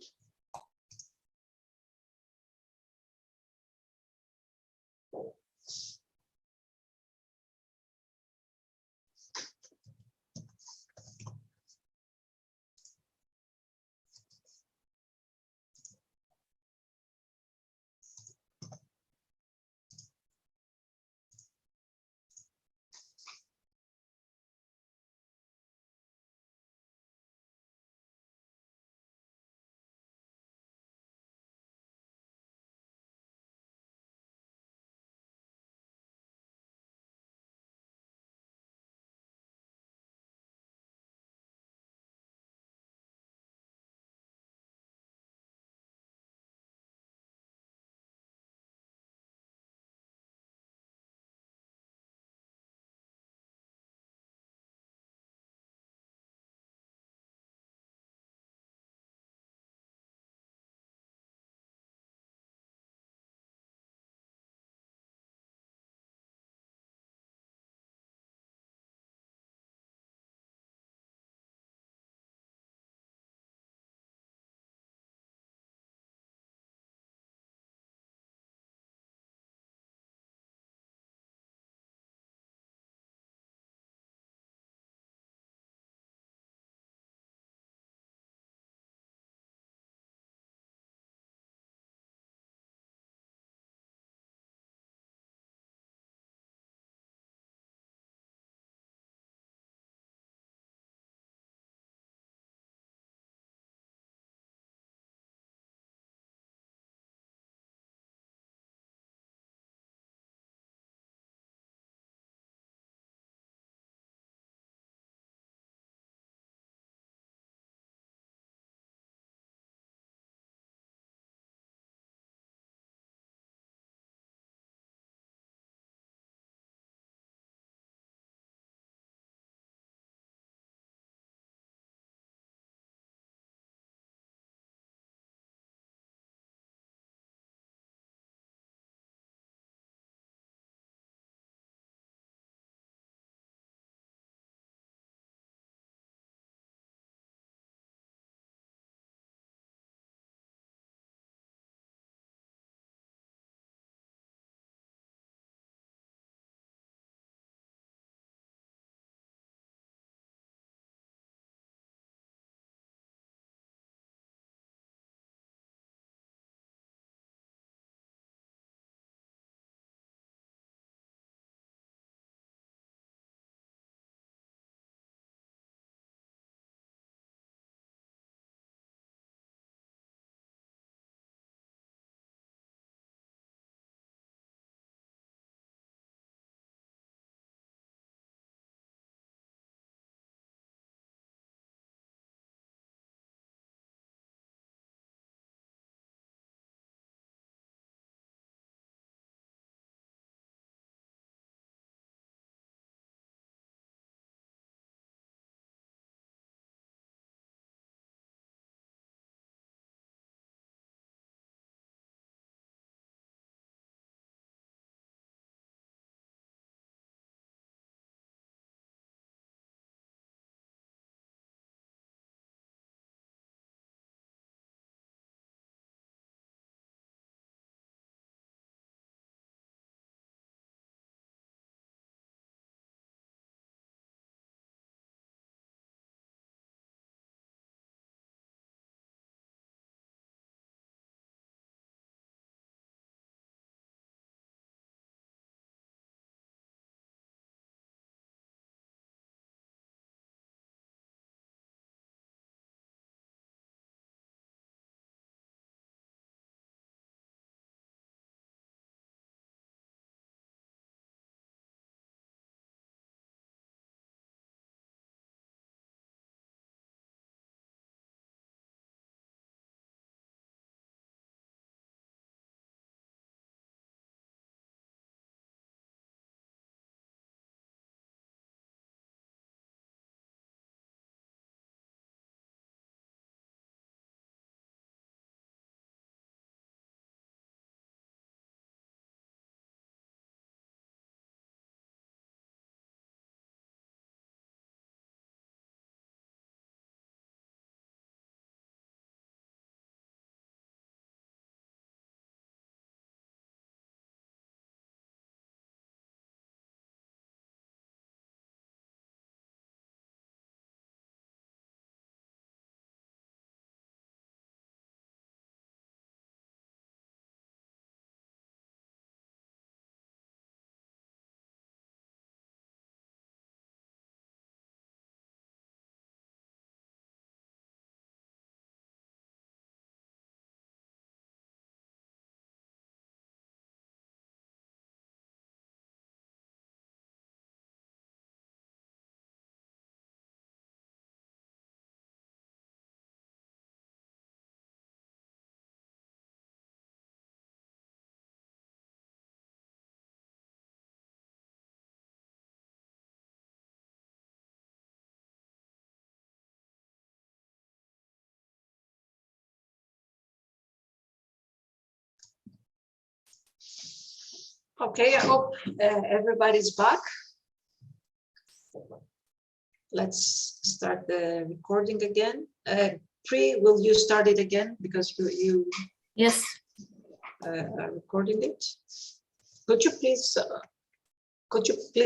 Okay, I hope everybody's back. Let's start the recording again. Pri, will you start it again because you Yes. are recording it? Could you please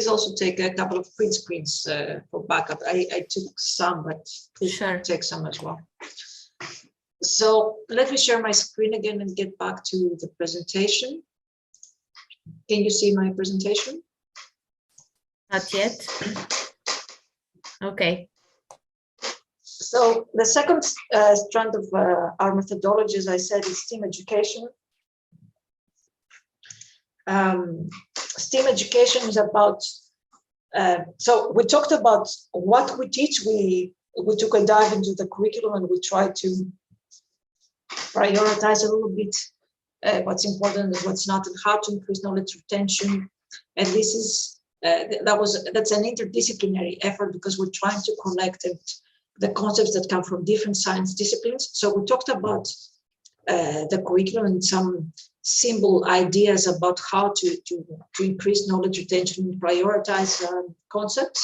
also take a couple of print screens for backup? I took some, but please Sure. take some as well. So let me share my screen again and get back to the presentation. Can you see my presentation? Not yet. Okay. So the second strand of our methodology, as I said, is STEAM education. STEAM education is about, so we talked about what we teach. We took a dive into the curriculum and we tried to prioritize a little bit what's important and what's not, and how to increase knowledge retention. And this is that's an interdisciplinary effort because we're trying to connect the concepts that come from different science disciplines. So we talked about the curriculum and some simple ideas about how to increase knowledge retention and prioritize concepts.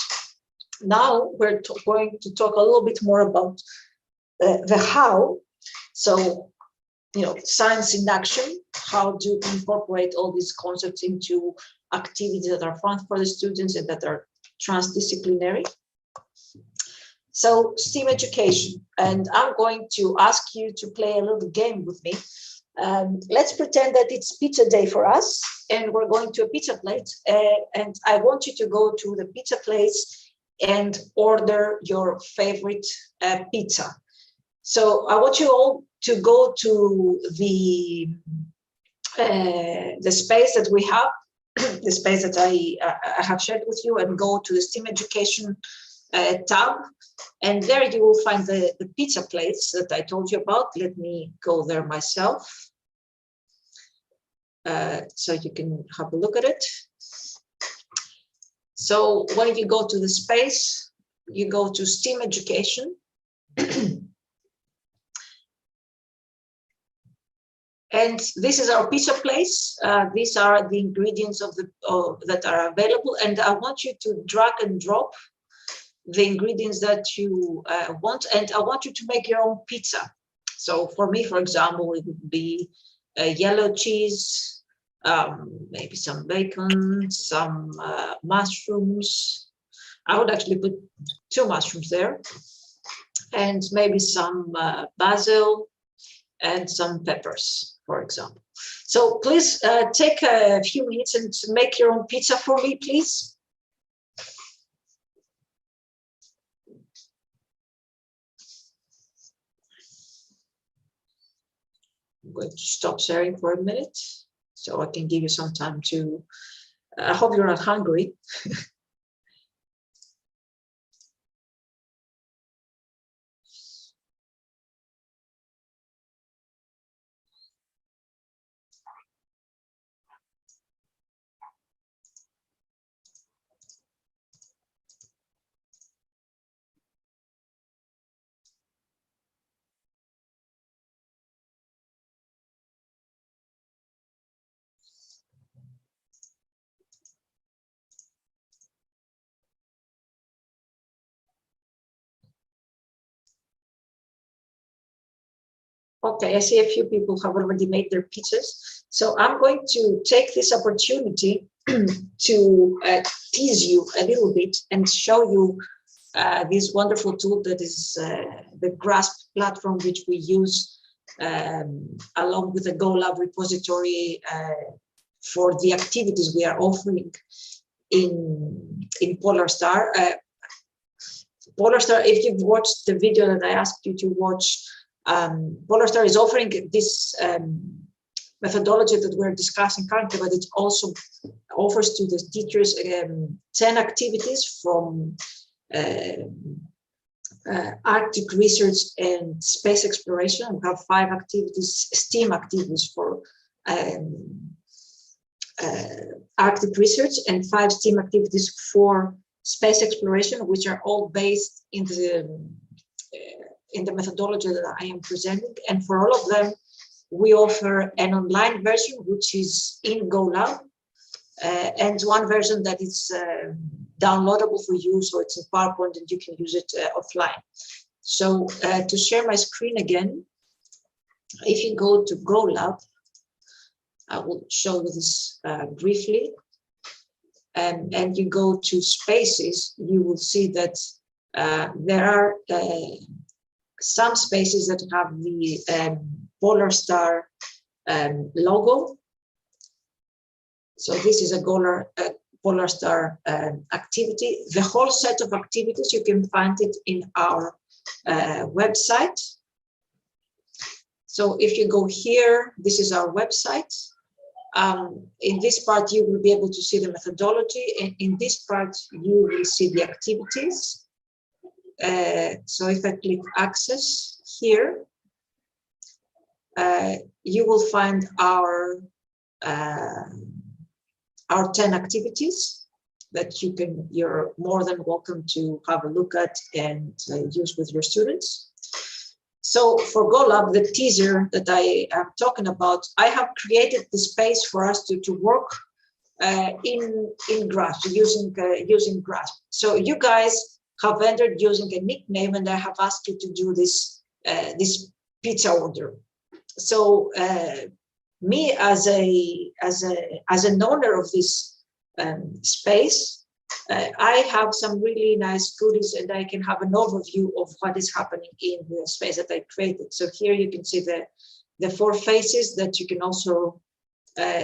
Now we're going to talk a little bit more about the how. So, science in action, how to incorporate all these concepts into activities that are fun for the students and that are transdisciplinary. So STEAM education, and I'm going to ask you to play a little game with me. Let's pretend that it's pizza day for us and we're going to a pizza place, and I want you to go to the pizza place and order your favorite pizza. So I want you all to go to the space that we have, the space that I have shared with you, and go to the STEAM education tab. And there you will find the pizza place that I told you about. Let me go there myself so you can have a look at it. So when you go to the space, you go to STEAM education. And this is our pizza place. These are the ingredients that are available. And I want you to drag and drop the ingredients that you want. And I want you to make your own pizza. So for me, for example, it would be yellow cheese, maybe some bacon, some mushrooms. I would actually put 2 mushrooms there. And maybe some basil and some peppers, for example. So please take a few minutes and make your own pizza for me, please. I'm going to stop sharing for a minute so I can give you some time to, I hope you're not hungry. Okay, I see a few people have already made their pizzas. So I'm going to take this opportunity to tease you a little bit and show you this wonderful tool that is the GRASP platform, which we use along with the GoLab repository for the activities we are offering in PolarStar. PolarStar, if you've watched the video that I asked you to watch, PolarStar is offering this methodology that we're discussing currently, but it also offers to the teachers 10 activities from Arctic research and space exploration. We have 5 activities, STEAM activities for Arctic research, and 5 STEAM activities for space exploration, which are all based in the methodology that I am presenting. And for all of them, we offer an online version, which is in GoLab, and one version that is downloadable for you, so it's in PowerPoint and you can use it offline. So to share my screen again, if you go to GoLab, I will show you this briefly, and you go to Spaces, you will see that there are some spaces that have the Polar Star logo. So this is a Polar Star activity. The whole set of activities, you can find it in our website. So if you go here, this is our website. In this part, you will be able to see the methodology. And in this part, you will see the activities. So if I click Access here, you will find our 10 activities that you're more than welcome to have a look at and use with your students. So for GoLab, the teaser that I am talking about, I have created the space for us to work in Grasp, using Grasp. So you guys have entered using a nickname, and I have asked you to do this pizza order. So me as an owner of this space, I have some really nice goodies, and I can have an overview of what is happening in the space that I created. So here you can see the 4 phases that you can also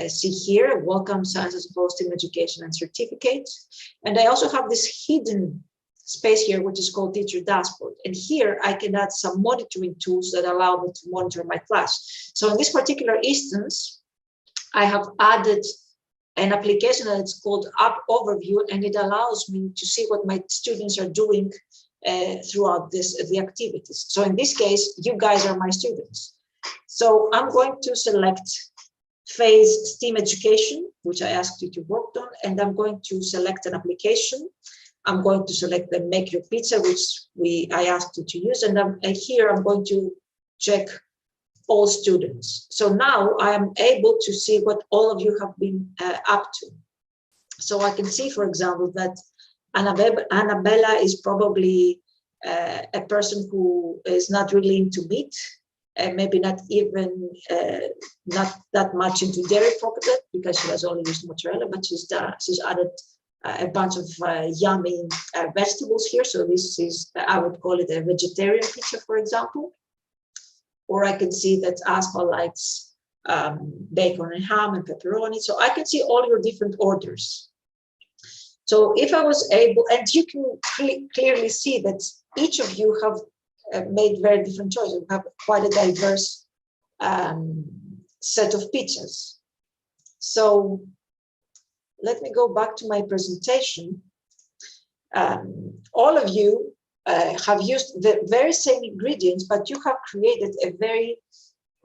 see here: welcome, sciences, posting, education, and certificates. And I also have this hidden space here, which is called Teacher Dashboard. And here I can add some monitoring tools that allow me to monitor my class. So in this particular instance, I have added an application that's called App Overview, and it allows me to see what my students are doing throughout the activities. So in this case, you guys are my students. So I'm going to select phase STEAM education, which I asked you to work on, and I'm going to select an application. I'm going to select the Make Your Pizza, which I asked you to use, and here I'm going to check all students. So now I am able to see what all of you have been up to. So I can see, for example, that Annabella is probably a person who is not really into meat, and maybe not even not that much into dairy product, because she has only used mozzarella, but she's added a bunch of yummy vegetables here. So this is, I would call it a vegetarian pizza, for example. Or I can see that Aspa likes bacon and ham and pepperoni. So I can see all your different orders. So if I was able, and you can clearly see that each of you have made very different choices. You have quite a diverse set of pizzas. So let me go back to my presentation. All of you have used the very same ingredients, but you have created a very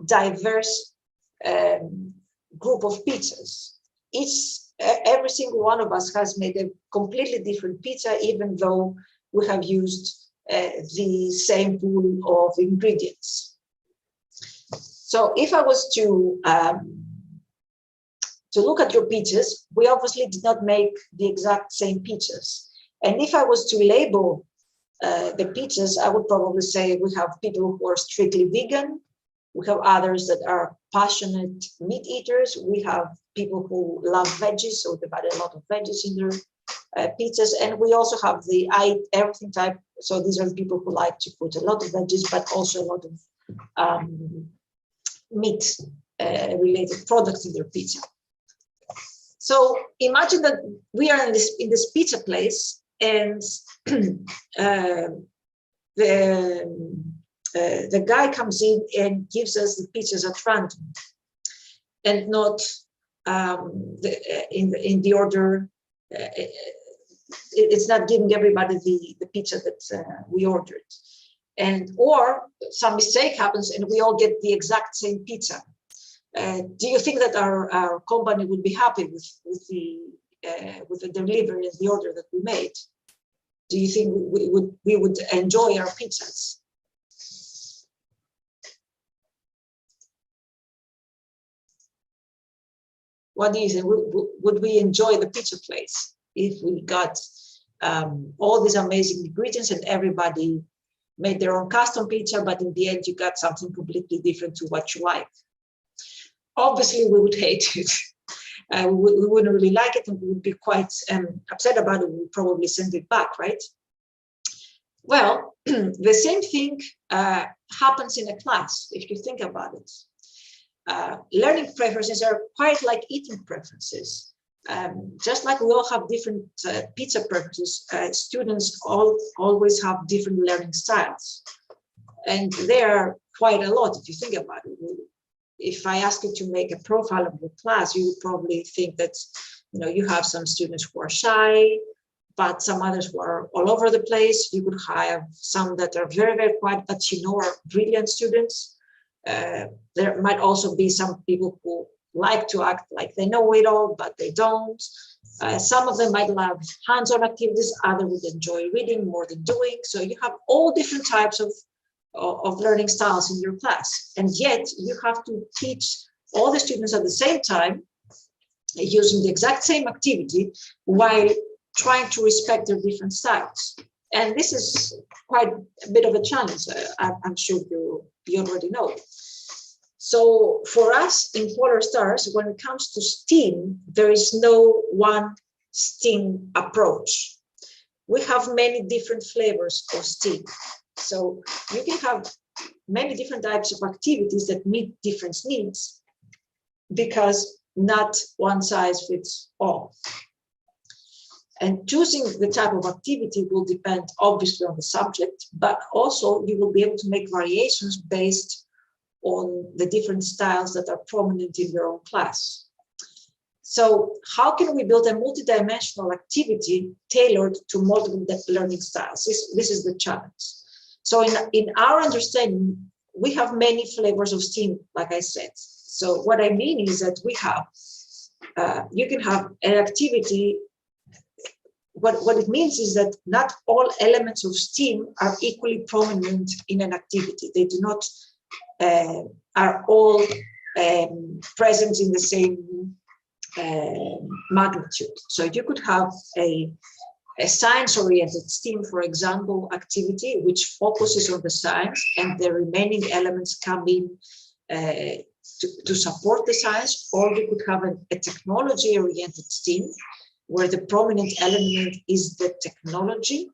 diverse group of pizzas. Every single one of us has made a completely different pizza, even though we have used the same pool of ingredients. So if I was to look at your pizzas, we obviously did not make the exact same pizzas. And if I was to label the pizzas, I would probably say we have people who are strictly vegan. We have others that are passionate meat eaters. We have people who love veggies, so they've added a lot of veggies in their pizzas. And we also have the I eat everything type. So these are the people who like to put a lot of veggies, but also a lot of meat related products in their pizza. So imagine that we are in this pizza place, and the guy comes in and gives us the pizzas at random, and not in the order. It's not giving everybody the pizza that we ordered, or some mistake happens and we all get the exact same pizza. Do you think that our company would be happy with the delivery and the order that we made? Do you think we would enjoy our pizzas? What do you think? Would we enjoy the pizza place if we got all these amazing ingredients and everybody made their own custom pizza, but in the end you got something completely different to what you like? Obviously, we would hate it. We wouldn't really like it, and we would be quite upset about it. We would probably send it back, right? Well, the same thing happens in a class, if you think about it. Learning preferences are quite like eating preferences. Just like we all have different pizza preferences, students always have different learning styles. And there are quite a lot, if you think about it. If I ask you to make a profile of your class, you would probably think that you have some students who are shy, but some others who are all over the place. You could have some that are very, very quiet, but are brilliant students. There might also be some people who like to act like they know it all, but they don't. Some of them might love hands-on activities, others would enjoy reading more than doing. So you have all different types of learning styles in your class. And yet you have to teach all the students at the same time using the exact same activity while trying to respect their different styles. And this is quite a bit of a challenge. I'm sure you already know. So for us in Polar Stars, when it comes to STEAM, there is no one STEAM approach. We have many different flavors of STEAM. So you can have many different types of activities that meet different needs, because not one size fits all. And choosing the type of activity will depend obviously on the subject, but also you will be able to make variations based on the different styles that are prominent in your own class. So how can we build a multidimensional activity tailored to multiple learning styles? This is the challenge. So in our understanding, we have many flavors of STEAM, like I said. So what I mean is that we have, you can have an activity. What it means is that not all elements of STEAM are equally prominent in an activity. They do not are all present in the same magnitude. So you could have a science-oriented STEAM, for example, activity which focuses on the science, and the remaining elements come in to support the science. Or you could have a technology-oriented STEAM, where the prominent element is the technology,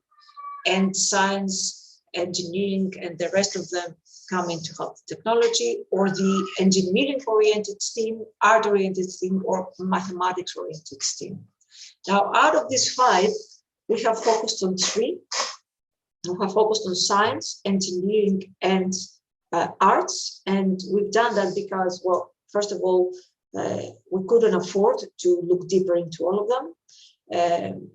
and science, engineering, and the rest of them come into help technology, or the engineering-oriented STEAM, art-oriented STEAM, or mathematics-oriented STEAM. Now, out of these 5, we have focused on 3. We have focused on science, engineering, and arts. And we've done that because, well, first of all, we couldn't afford to look deeper into all of them.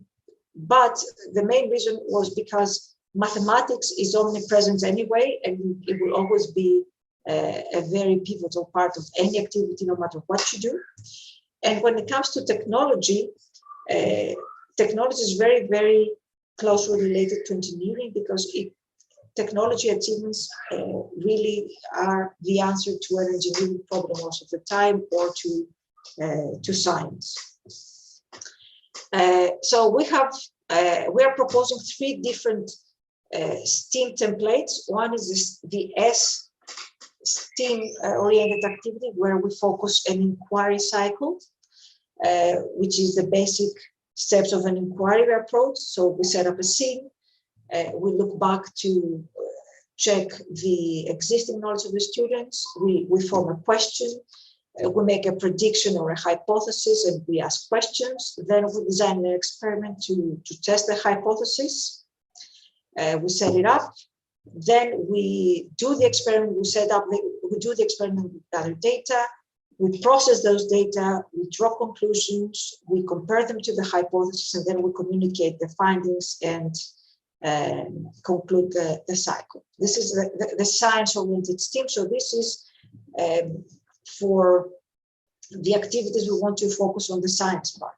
But the main reason was because mathematics is omnipresent anyway, and it will always be a very pivotal part of any activity, no matter what you do. And when it comes to technology, technology is very, very closely related to engineering, because technology achievements really are the answer to an engineering problem most of the time, or to science. So we are proposing 3 different STEAM templates. One is the S STEAM oriented activity, where we focus an inquiry cycle, which is the basic steps of an inquiry approach. So we set up a scene, we look back to check the existing knowledge of the students, we form a question, we make a prediction or a hypothesis, and we ask questions. Then we design an experiment to test the hypothesis. We set it up. Then we do the experiment. We do the experiment with other data. We process those data. We draw conclusions. We compare them to the hypothesis, and then we communicate the findings and conclude the cycle. This is the science-oriented STEAM. So this is for the activities we want to focus on the science part.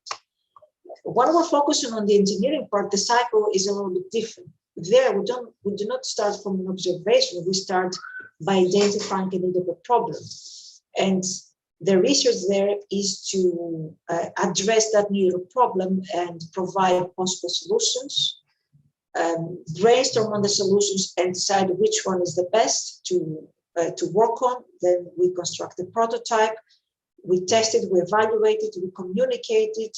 When we're focusing on the engineering part, the cycle is a little bit different. There, we do not start from an observation. We start by identifying a need of a problem. And The research there is to address that new problem and provide possible solutions, brainstorm on the solutions and decide which one is the best to work on. Then we construct the prototype, we test it, we evaluate it, we communicate it,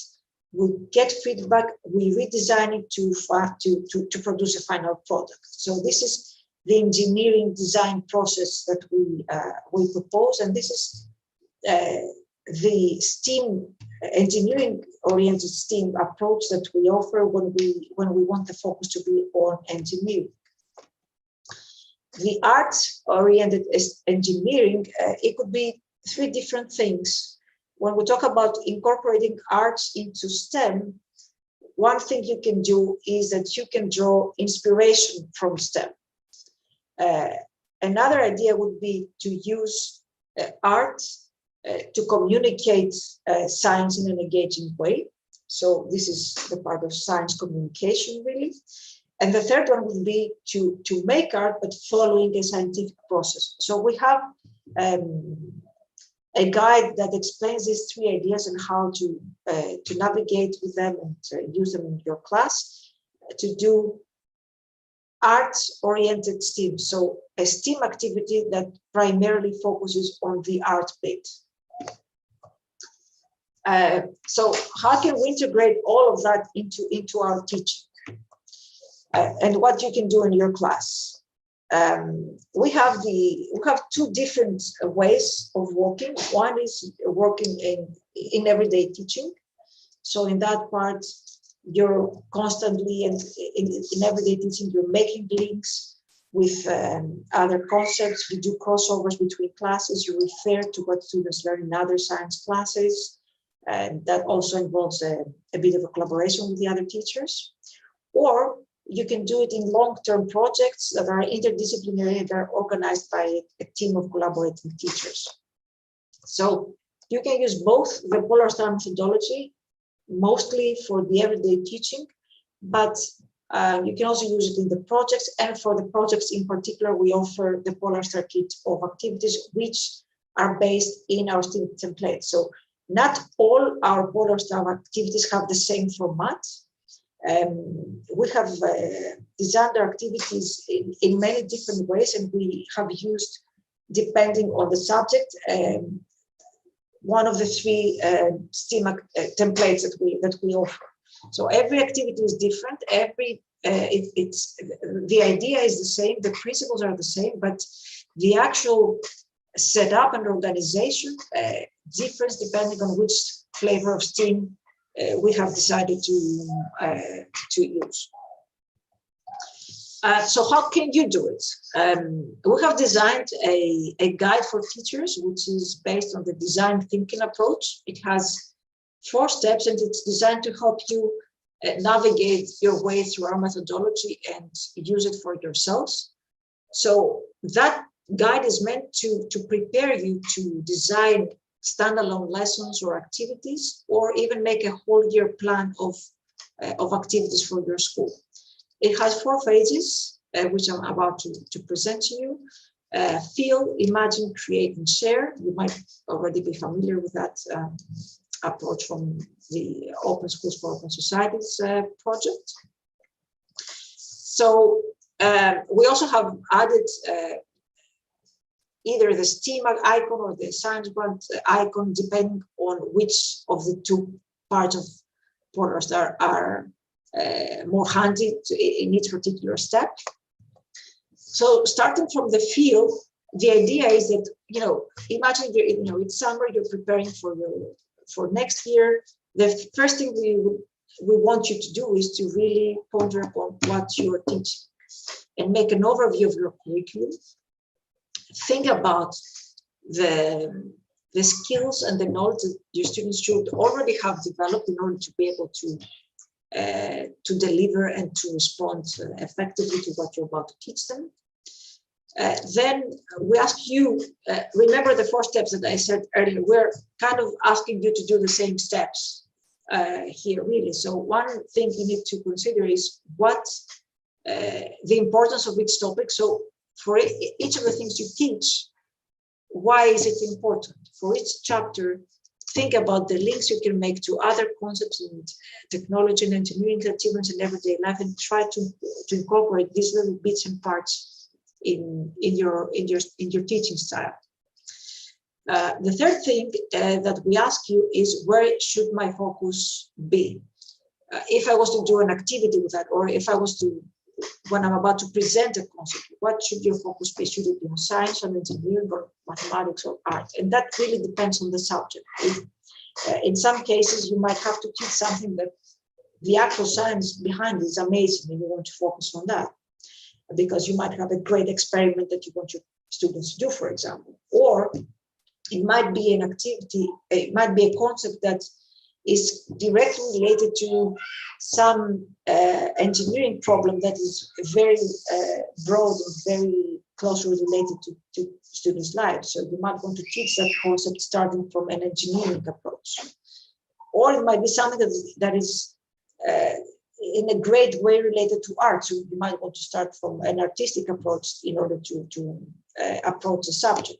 we get feedback, we redesign it to produce a final product. So this is the engineering design process that we propose, and this is the STEAM engineering-oriented STEAM approach that we offer when we want the focus to be on engineering. The arts-oriented engineering, it could be three different things. When we talk about incorporating arts into STEM, one thing you can do is that you can draw inspiration from STEM. Another idea would be to use art to communicate science in an engaging way. So this is the part of science communication, really. And the third one would be to make art, but following a scientific process. So we have a guide that explains these three ideas and how to navigate with them and use them in your class to do art-oriented STEAM. So a STEAM activity that primarily focuses on the art bit. So how can we integrate all of that into our teaching? And what you can do in your class? We have two different ways of working. One is working in everyday teaching. So in that part, you're constantly and in everyday teaching, you're making links with other concepts. You do crossovers between classes. You refer to what students learn in other science classes. And that also involves a bit of a collaboration with the other teachers. Or you can do it in long-term projects that are interdisciplinary and are organized by a team of collaborating teachers. So you can use both the Polar Star methodology, mostly for the everyday teaching, but you can also use it in the projects. And for the projects in particular, we offer the Polar Star kit of activities, which are based in our STEAM template. So not all our Polar Star activities have the same format. We have designed our activities in many different ways, and we have used, depending on the subject, one of the three STEAM templates that we offer. So every activity is different. The idea is the same, the principles are the same, but the actual setup and organization differs depending on which flavor of STEAM we have decided to use. So how can you do it? We have designed a guide for teachers, which is based on the design thinking approach. It has 4 steps, and it's designed to help you navigate your way through our methodology and use it for yourselves. So that guide is meant to prepare you to design standalone lessons or activities, or even make a whole year plan of activities for your school. It has 4 phases, which I'm about to present to you. Feel, imagine, create, and share. You might already be familiar with that approach from the Open Schools for Open Societies project. So we also have added either the STEAM icon or the science grant icon, depending on which of the 2 parts of Polar Star are more handy in each particular step. So starting from the feel, the idea is that, imagine it's summer, you're preparing for next year. The first thing we want you to do is to really ponder upon what you're teaching and make an overview of your curriculum. Think about the skills and the knowledge that your students should already have developed in order to be able to deliver and to respond effectively to what you're about to teach them. Then we ask you, remember the 4 steps that I said earlier, we're kind of asking you to do the same steps here, really. So one thing you need to consider is what the importance of each topic. So for each of the things you teach, why is it important? For each chapter, think about the links you can make to other concepts in technology and engineering achievements in everyday life, and try to incorporate these little bits and parts in your teaching style. The third thing that we ask you is, where should my focus be? If I was to do an activity with that, or if I was to, when I'm about to present a concept, what should your focus be? Should it be on science, on engineering, or mathematics, or art? And that really depends on the subject. In some cases, you might have to teach something that the actual science behind it is amazing, and you want to focus on that, because you might have a great experiment that you want your students to do, for example. Or it might be an activity, it might be a concept that is directly related to some engineering problem that is very broad and very closely related to students' lives. So you might want to teach that concept starting from an engineering approach. Or it might be something that is in a great way related to art. So you might want to start from an artistic approach in order to approach the subject.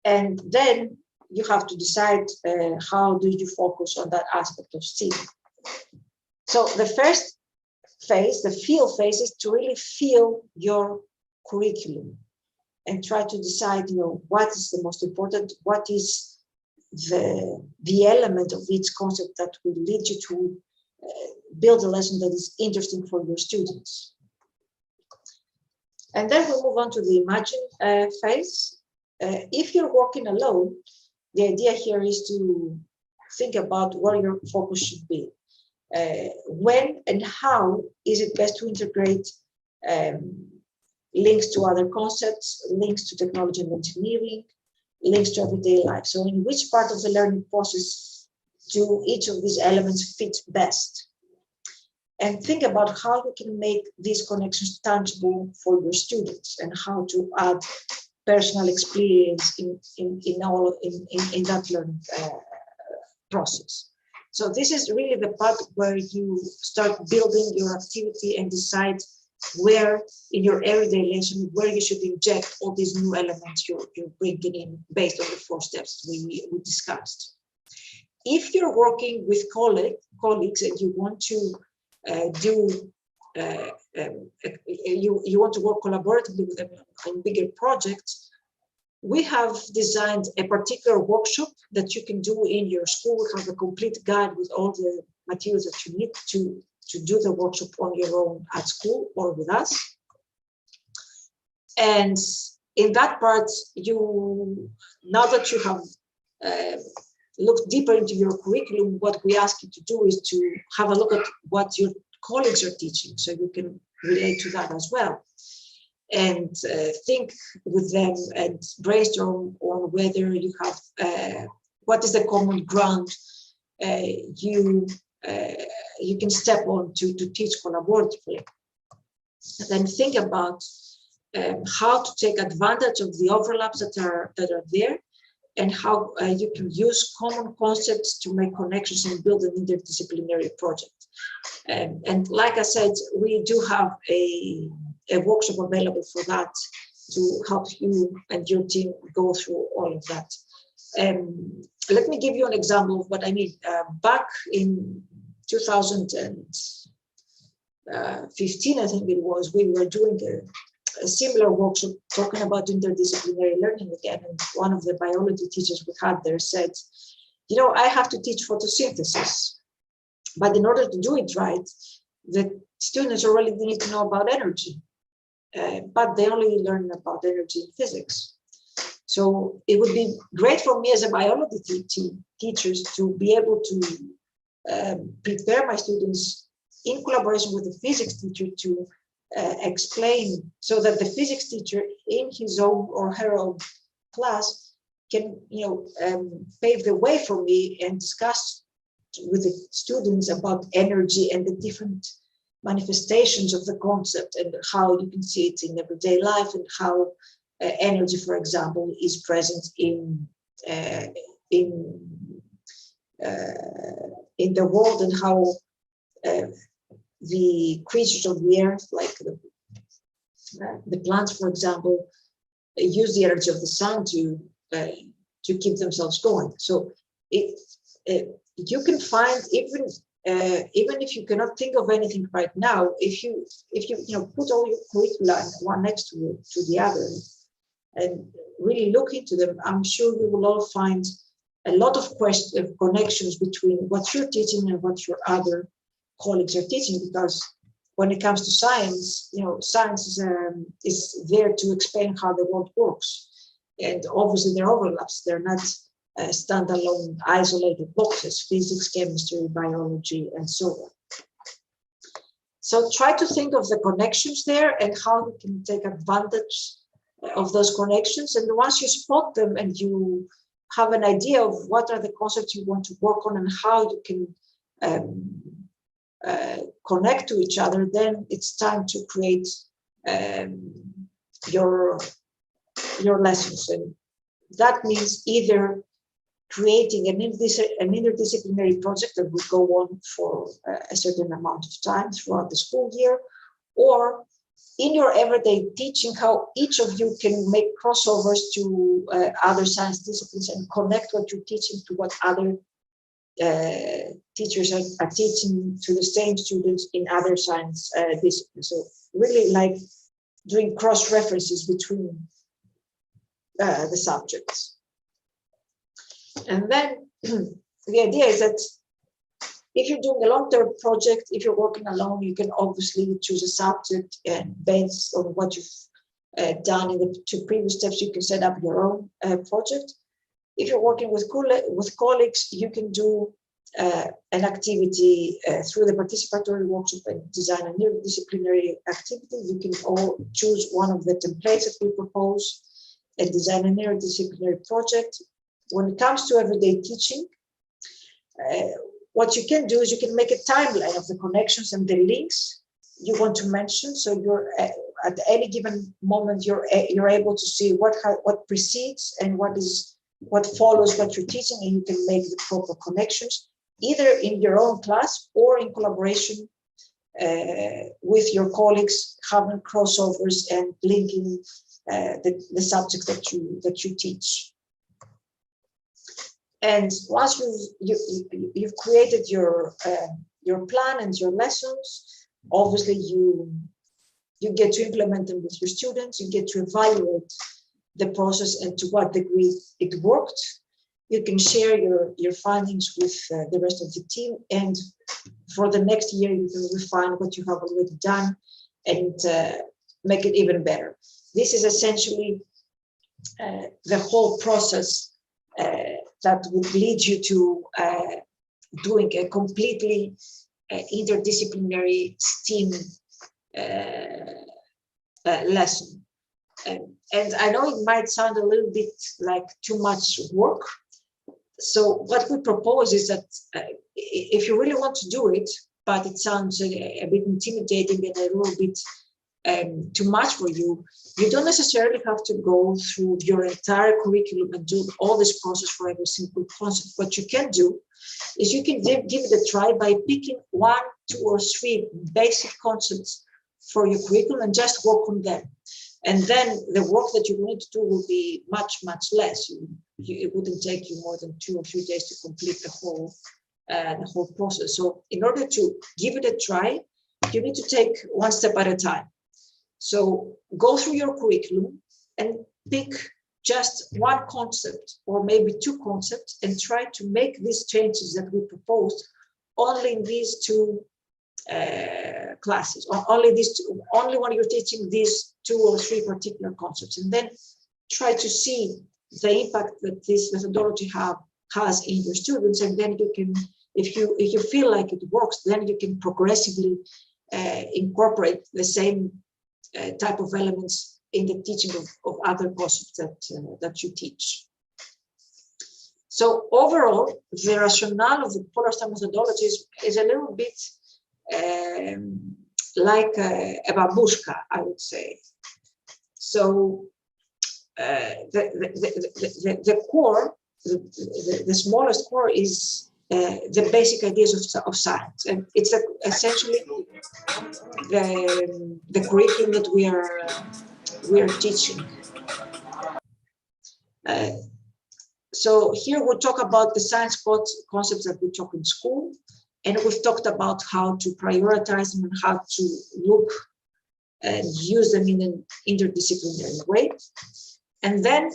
And then you have to decide how do you focus on that aspect of STEAM. So the first phase, the feel phase, is to really feel your curriculum and try to decide, what is the most important, what is the element of each concept that will lead you to build a lesson that is interesting for your students. And then we'll move on to the imagine phase. If you're working alone, the idea here is to think about where your focus should be. When and how is it best to integrate links to other concepts, links to technology and engineering, links to everyday life? So in which part of the learning process do each of these elements fit best? And think about how you can make these connections tangible for your students, and how to add personal experience in that learning process. So this is really the part where you start building your activity and decide where in your everyday lesson, where you should inject all these new elements you're bringing in based on the 4 steps we discussed. If you're working with colleagues and you want to you want to work collaboratively with them on bigger projects, we have designed a particular workshop that you can do in your school. We have a complete guide with all the materials that you need to do the workshop on your own at school or with us. And in that part, now that you have looked deeper into your curriculum, what we ask you to do is to have a look at what your colleagues are teaching, so you can relate to that as well. And think with them and brainstorm on whether you have, what is the common ground you can step on to teach collaboratively. And then think about how to take advantage of the overlaps that are there, and how you can use common concepts to make connections and build an interdisciplinary project. And like I said, we do have a workshop available for that to help you and your team go through all of that. Let me give you an example of what I mean. Back in 2015, I think it was, we were doing a similar workshop talking about interdisciplinary learning again. And one of the biology teachers we had there said, I have to teach photosynthesis, but in order to do it right, the students already need to know about energy, but they only learn about energy in physics. So it would be great for me as a biology teachers to be able to prepare my students in collaboration with the physics teacher to explain, so that the physics teacher in his own or her own class can pave the way for me and discuss with the students about energy and the different manifestations of the concept and how you can see it in everyday life, and how energy, for example, is present in the world, and how the creatures of the earth, like the plants, for example, use the energy of the sun to keep themselves going. So you can find, even if you cannot think of anything right now, if you put all your curricula one next to the other and really look into them, I'm sure you will all find a lot of connections between what you're teaching and what your other colleagues are teaching, because when it comes to science, science is there to explain how the world works. And obviously there are overlaps. They're not standalone, isolated boxes: physics, chemistry, biology, and so on. So try to think of the connections there and how you can take advantage of those connections. And once you spot them and you have an idea of what are the concepts you want to work on and how you can connect to each other, then it's time to create your lessons. And that means either creating an interdisciplinary project that will go on for a certain amount of time throughout the school year, or in your everyday teaching, how each of you can make crossovers to other science disciplines and connect what you're teaching to what other teachers are teaching to the same students in other science disciplines. So really like doing cross references between the subjects. And then the idea is that if you're doing a long-term project, if you're working alone, you can obviously choose a subject, and based on what you've done in the two previous steps, you can set up your own project. If you're working with colleagues, you can do an activity through the participatory workshop and design a interdisciplinary activity. You can all choose one of the templates that we propose and design an interdisciplinary project. When it comes to everyday teaching, what you can do is you can make a timeline of the connections and the links you want to mention. So you're at any given moment, you're able to see what precedes and what follows what you're teaching, and you can make the proper connections, either in your own class or in collaboration with your colleagues, having crossovers and linking the subjects that you teach. And once you've created your plan and your lessons, obviously you get to implement them with your students. You get to evaluate the process and to what degree it worked. You can share your findings with the rest of the team, and for the next year you can refine what you have already done and make it even better. This is essentially the whole process that would lead you to doing a completely interdisciplinary STEAM lesson. And I know it might sound a little bit like too much work. So what we propose is that if you really want to do it, but it sounds a bit intimidating and a little bit too much for you, you don't necessarily have to go through your entire curriculum and do all this process for every single concept. What you can do is you can give it a try by picking 1, 2, or 3 basic concepts for your curriculum and just work on them. And then the work that you need to do will be much, much less. It wouldn't take you more than 2 or 3 days to complete the whole process. So in order to give it a try, you need to take one step at a time. So go through your curriculum and pick just one concept or maybe 2 concepts and try to make these changes that we proposed only in these 2 classes, or only when you're teaching these 2 or 3 particular concepts, and then try to see the impact that this methodology has in your students. And then you can, if you feel like it works, then you can progressively incorporate the same type of elements in the teaching of other concepts that you teach. So overall, the rationale of the Polar Star methodology is a little bit like a babushka, I would say. So the core, the smallest core is the basic ideas of science, and it's essentially the curriculum that we are teaching. So here we'll talk about the science concepts that we taught in school, and we've talked about how to prioritize them and how to look and use them in an interdisciplinary way. And then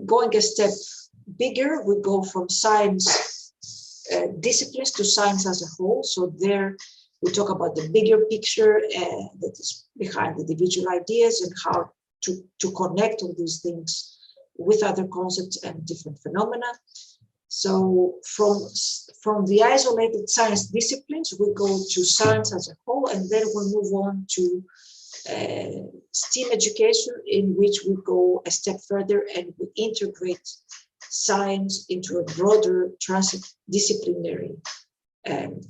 going a step bigger, we go from science disciplines to science as a whole. So there we talk about the bigger picture that is behind the individual ideas and how to connect all these things with other concepts and different phenomena. So from the isolated science disciplines, we go to science as a whole, and then we move on to STEAM education, in which we go a step further and we integrate science into a broader transdisciplinary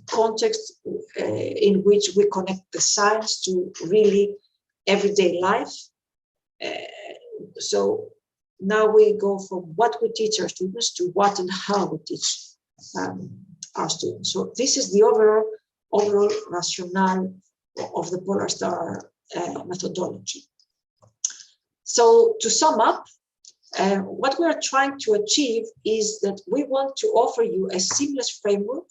context in which we connect the science to really everyday life. So now we go from what we teach our students to what and how we teach our students. So this is the overall rationale of the Polar Star methodology. So to sum up, what we are trying to achieve is that we want to offer you a seamless framework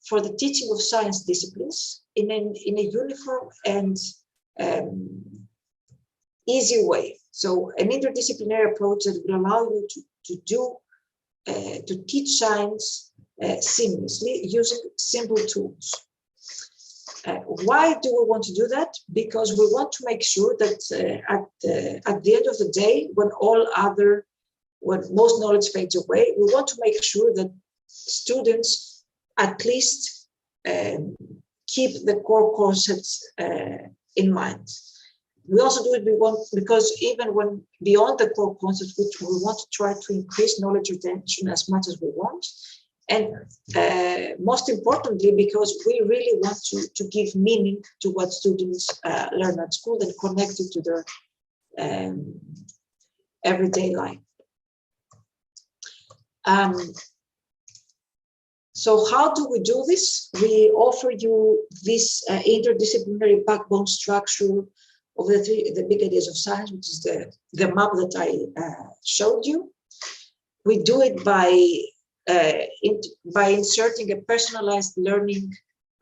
for the teaching of science disciplines in a uniform and easy way. So an interdisciplinary approach that will allow you to teach science seamlessly using simple tools. Why do we want to do that? Because we want to make sure that at the end of the day, when most knowledge fades away, we want to make sure that students at least keep the core concepts in mind. We also do it because even when beyond the core concepts, which we want to try to increase knowledge retention as much as we want. And most importantly, because we really want to give meaning to what students learn at school and connect it to their everyday life. So how do we do this? We offer you this interdisciplinary backbone structure of the big ideas of science, which is the map that I showed you. We do it by inserting a personalized learning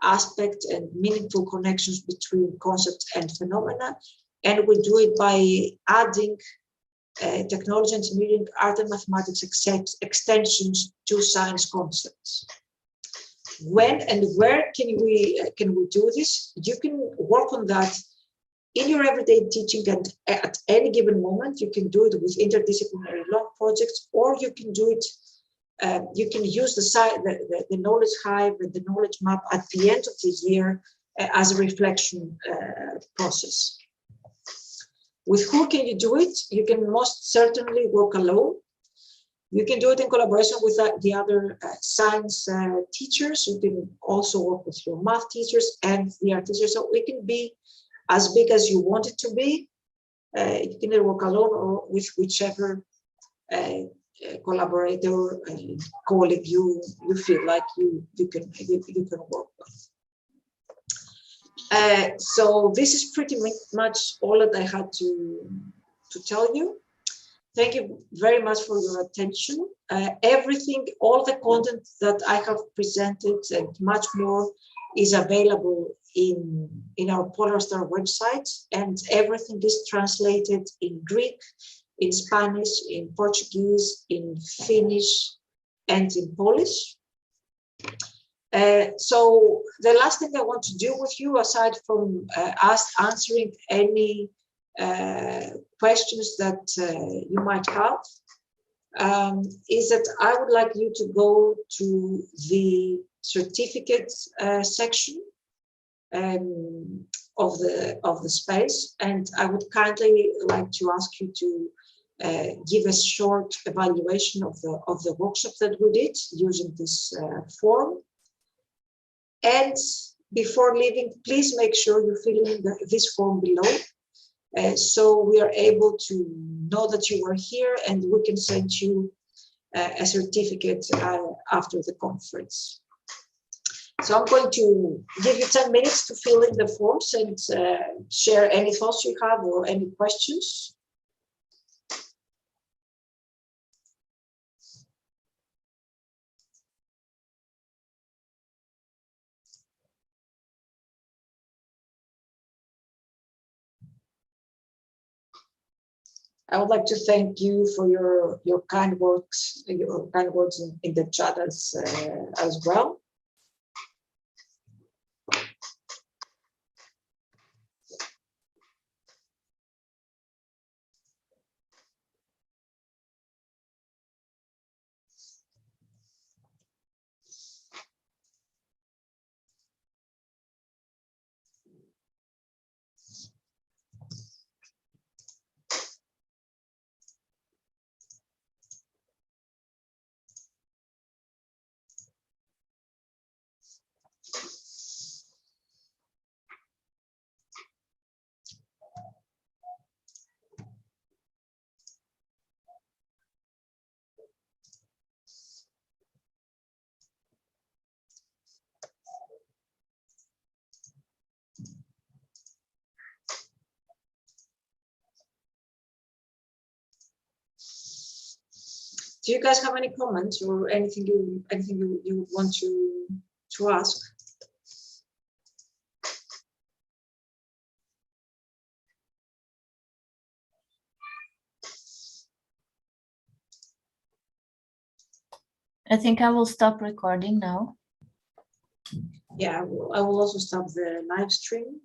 aspect and meaningful connections between concepts and phenomena. And we do it by adding technology, engineering, art and mathematics extensions to science concepts. When and where can we do this? You can work on that in your everyday teaching, and at any given moment, you can do it with interdisciplinary long projects, or you can do it. You can use the Knowledge Hive and the Knowledge Map at the end of the year as a reflection process. With who can you do it? You can most certainly work alone. You can do it in collaboration with the other science teachers. You can also work with your math teachers and the art teachers. So it can be as big as you want it to be. You can either work alone or with whichever collaborator and colleague you feel like you can work with. So this is pretty much all that I had to tell you. Thank you very much for your attention. All the content that I have presented and much more is available in our Polar Star website, and everything is translated in Greek, in Spanish, in Portuguese, in Finnish, and in Polish. So the last thing I want to do with you, aside from us answering any questions that you might have, is that I would like you to go to the certificates section of the space, and I would kindly like to ask you to give a short evaluation of the workshop that we did using this form. And before leaving, please make sure you fill in this form below, so we are able to know that you were here, and we can send you a certificate after the conference. So I'm going to give you 10 minutes to fill in the forms and share any thoughts you have or any questions. I would like to thank you for your kind words in the chat as well. Do you guys have any comments or anything you want to ask? I think I will stop recording now. Yeah, I will also stop the live stream.